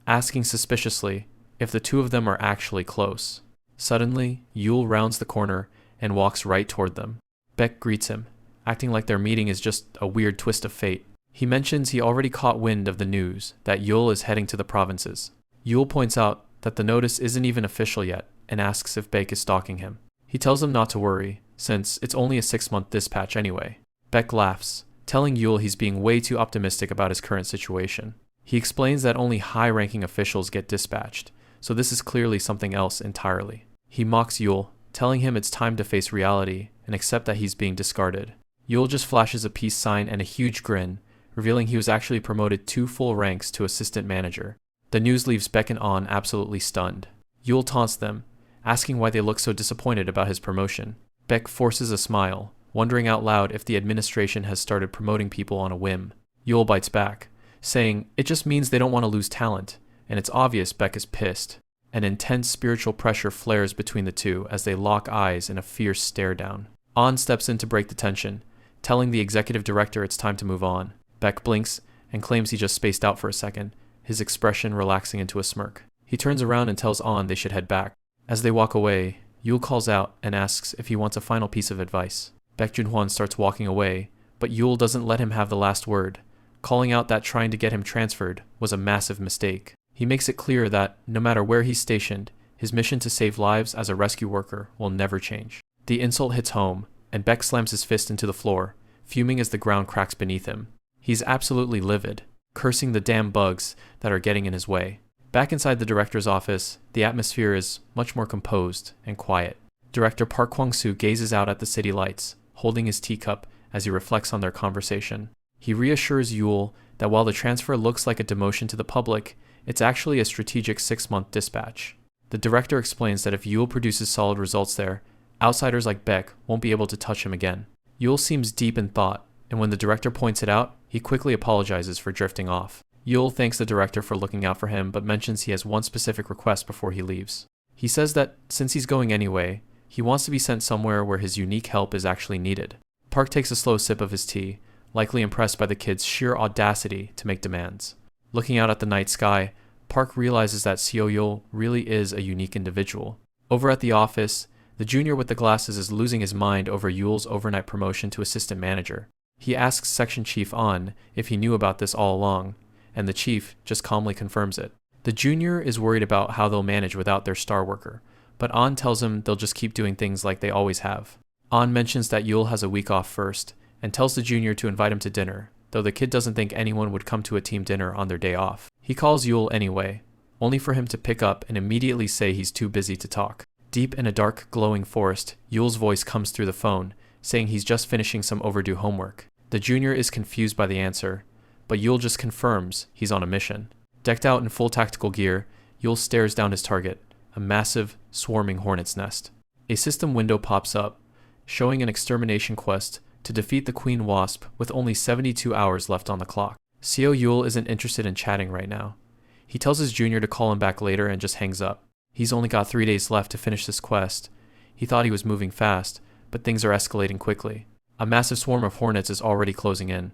asking suspiciously if the two of them are actually close. Suddenly, Yule rounds the corner and walks right toward them. Baek greets him, acting like their meeting is just a weird twist of fate. He mentions he already caught wind of the news that Yule is heading to the provinces. Yule points out that the notice isn't even official yet and asks if Baek is stalking him. He tells him not to worry, since it's only a 6-month dispatch anyway. Baek laughs, telling Yule he's being way too optimistic about his current situation. He explains that only high-ranking officials get dispatched, so this is clearly something else entirely. He mocks Yule, telling him it's time to face reality and accept that he's being discarded. Yule just flashes a peace sign and a huge grin, revealing he was actually promoted 2 full ranks to assistant manager. The news leaves Baek and On absolutely stunned. Yule taunts them, asking why they look so disappointed about his promotion. Baek forces a smile, wondering out loud if the administration has started promoting people on a whim. Yule bites back, saying it just means they don't want to lose talent, and it's obvious Baek is pissed. An intense spiritual pressure flares between the two as they lock eyes in a fierce stare down. On steps in to break the tension, telling the executive director it's time to move on. Baek blinks and claims he just spaced out for a second, his expression relaxing into a smirk. He turns around and tells On they should head back. As they walk away, Yule calls out and asks if he wants a final piece of advice. Baek Junhwan starts walking away, but Yule doesn't let him have the last word, calling out that trying to get him transferred was a massive mistake. He makes it clear that, no matter where he's stationed, his mission to save lives as a rescue worker will never change. The insult hits home, and Beck slams his fist into the floor, fuming as the ground cracks beneath him. He's absolutely livid, cursing the damn bugs that are getting in his way. Back inside the director's office, the atmosphere is much more composed and quiet. Director Park Kwang-soo gazes out at the city lights, holding his teacup as he reflects on their conversation. He reassures Yule that while the transfer looks like a demotion to the public, it's actually a strategic 6-month dispatch. The director explains that if Yule produces solid results there, outsiders like Beck won't be able to touch him again. Yule seems deep in thought, and when the director points it out, he quickly apologizes for drifting off. Yule thanks the director for looking out for him, but mentions he has one specific request before he leaves. He says that, since he's going anyway, he wants to be sent somewhere where his unique help is actually needed. Park takes a slow sip of his tea, likely impressed by the kid's sheer audacity to make demands. Looking out at the night sky, Park realizes that Seo Yul really is a unique individual. Over at the office, the junior with the glasses is losing his mind over Yule's overnight promotion to assistant manager. He asks Section Chief An if he knew about this all along, and the chief just calmly confirms it. The junior is worried about how they'll manage without their star worker, but An tells him they'll just keep doing things like they always have. An mentions that Yule has a week off first, and tells the junior to invite him to dinner, though the kid doesn't think anyone would come to a team dinner on their day off. He calls Yule anyway, only for him to pick up and immediately say he's too busy to talk. Deep in a dark, glowing forest, Yule's voice comes through the phone, saying he's just finishing some overdue homework. The junior is confused by the answer, but Yule just confirms he's on a mission. Decked out in full tactical gear, Yule stares down his target, a massive, swarming hornet's nest. A system window pops up, showing an extermination quest to defeat the Queen Wasp with only 72 hours left on the clock. Seo Yule isn't interested in chatting right now. He tells his junior to call him back later and just hangs up. He's only got 3 days left to finish this quest. He thought he was moving fast, but things are escalating quickly. A massive swarm of hornets is already closing in.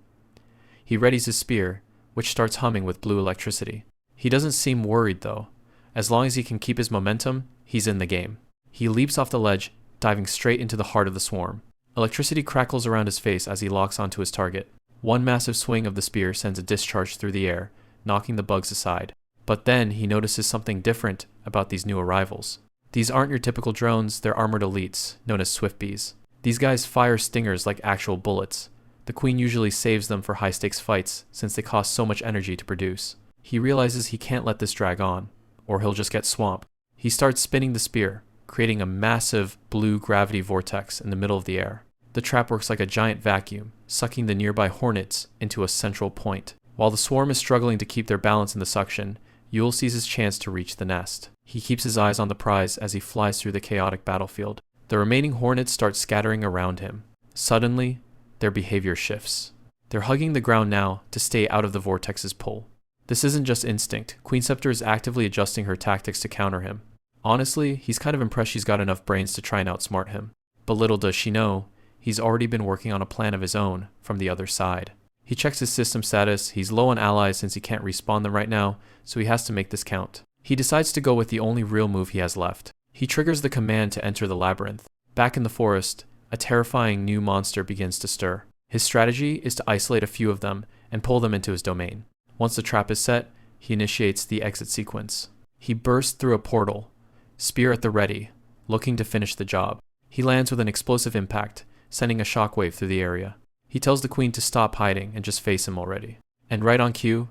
He readies his spear, which starts humming with blue electricity. He doesn't seem worried though. As long as he can keep his momentum, he's in the game. He leaps off the ledge, diving straight into the heart of the swarm. Electricity crackles around his face as he locks onto his target. One massive swing of the spear sends a discharge through the air, knocking the bugs aside. But then he notices something different about these new arrivals. These aren't your typical drones, they're armored elites, known as Swiftbees. These guys fire stingers like actual bullets. The Queen usually saves them for high-stakes fights, since they cost so much energy to produce. He realizes he can't let this drag on, or he'll just get swamped. He starts spinning the spear, creating a massive blue gravity vortex in the middle of the air. The trap works like a giant vacuum, sucking the nearby hornets into a central point. While the swarm is struggling to keep their balance in the suction, Yule sees his chance to reach the nest. He keeps his eyes on the prize as he flies through the chaotic battlefield. The remaining hornets start scattering around him. Suddenly, their behavior shifts. They're hugging the ground now to stay out of the vortex's pull. This isn't just instinct. Queen Scepter is actively adjusting her tactics to counter him. Honestly, he's kind of impressed she's got enough brains to try and outsmart him. But little does she know, he's already been working on a plan of his own from the other side. He checks his system status. He's low on allies since he can't respawn them right now, so he has to make this count. He decides to go with the only real move he has left. He triggers the command to enter the labyrinth. Back in the forest, a terrifying new monster begins to stir. His strategy is to isolate a few of them and pull them into his domain. Once the trap is set, he initiates the exit sequence. He bursts through a portal, spear at the ready, looking to finish the job. He lands with an explosive impact, sending a shockwave through the area. He tells the Queen to stop hiding and just face him already. And right on cue,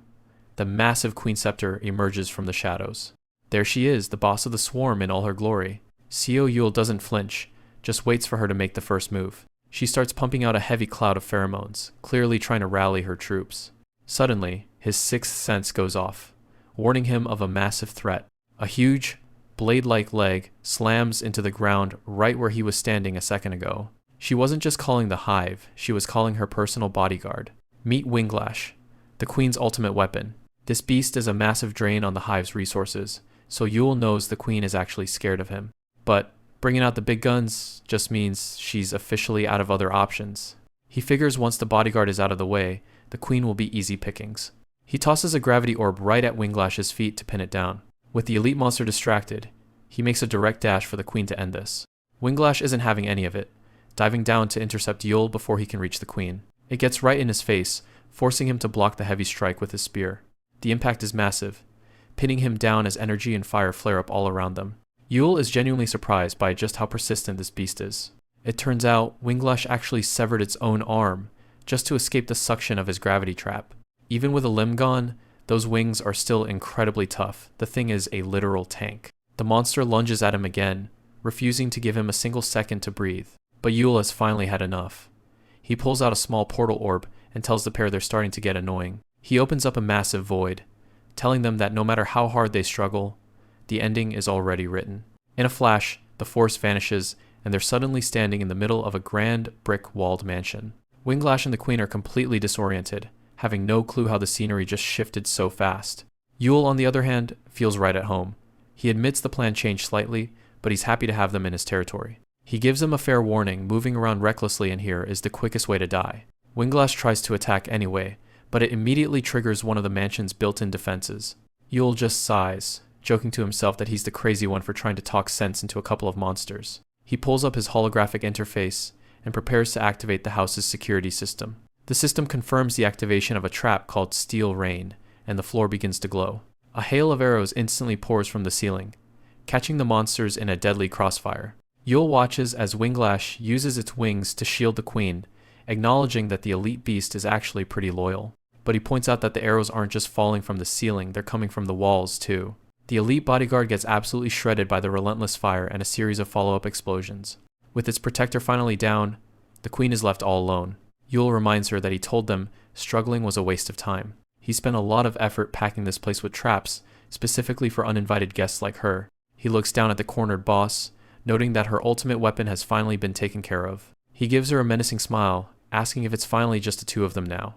the massive Queen Scepter emerges from the shadows. There she is, the boss of the swarm in all her glory. Seo Yule doesn't flinch, just waits for her to make the first move. She starts pumping out a heavy cloud of pheromones, clearly trying to rally her troops. Suddenly, his sixth sense goes off, warning him of a massive threat. A huge, blade-like leg slams into the ground right where he was standing a second ago. She wasn't just calling the hive, she was calling her personal bodyguard. Meet Winglash, the Queen's ultimate weapon. This beast is a massive drain on the hive's resources, so Yule knows the Queen is actually scared of him. But bringing out the big guns just means she's officially out of other options. He figures once the bodyguard is out of the way, the Queen will be easy pickings. He tosses a gravity orb right at Winglash's feet to pin it down. With the elite monster distracted, he makes a direct dash for the Queen to end this. Winglash isn't having any of it, diving down to intercept Yule before he can reach the Queen. It gets right in his face, forcing him to block the heavy strike with his spear. The impact is massive, pinning him down as energy and fire flare up all around them. Yule is genuinely surprised by just how persistent this beast is. It turns out Winglash actually severed its own arm just to escape the suction of his gravity trap. Even with a limb gone, those wings are still incredibly tough. The thing is a literal tank. The monster lunges at him again, refusing to give him a single second to breathe. But Yule has finally had enough. He pulls out a small portal orb and tells the pair they're starting to get annoying. He opens up a massive void, telling them that no matter how hard they struggle, the ending is already written. In a flash, the forest vanishes, and they're suddenly standing in the middle of a grand brick-walled mansion. Winglash and the Queen are completely disoriented, having no clue how the scenery just shifted so fast. Yule, on the other hand, feels right at home. He admits the plan changed slightly, but he's happy to have them in his territory. He gives them a fair warning. Moving around recklessly in here is the quickest way to die. Winglash tries to attack anyway, but it immediately triggers one of the mansion's built-in defenses. Yule just sighs, joking to himself that he's the crazy one for trying to talk sense into a couple of monsters. He pulls up his holographic interface and prepares to activate the house's security system. The system confirms the activation of a trap called Steel Rain, and the floor begins to glow. A hail of arrows instantly pours from the ceiling, catching the monsters in a deadly crossfire. Yule watches as Winglash uses its wings to shield the Queen, acknowledging that the elite beast is actually pretty loyal. But he points out that the arrows aren't just falling from the ceiling, they're coming from the walls too. The elite bodyguard gets absolutely shredded by the relentless fire and a series of follow-up explosions. With its protector finally down, the Queen is left all alone. Yule reminds her that he told them struggling was a waste of time. He spent a lot of effort packing this place with traps, specifically for uninvited guests like her. He looks down at the cornered boss, noting that her ultimate weapon has finally been taken care of. He gives her a menacing smile, asking if it's finally just the two of them now.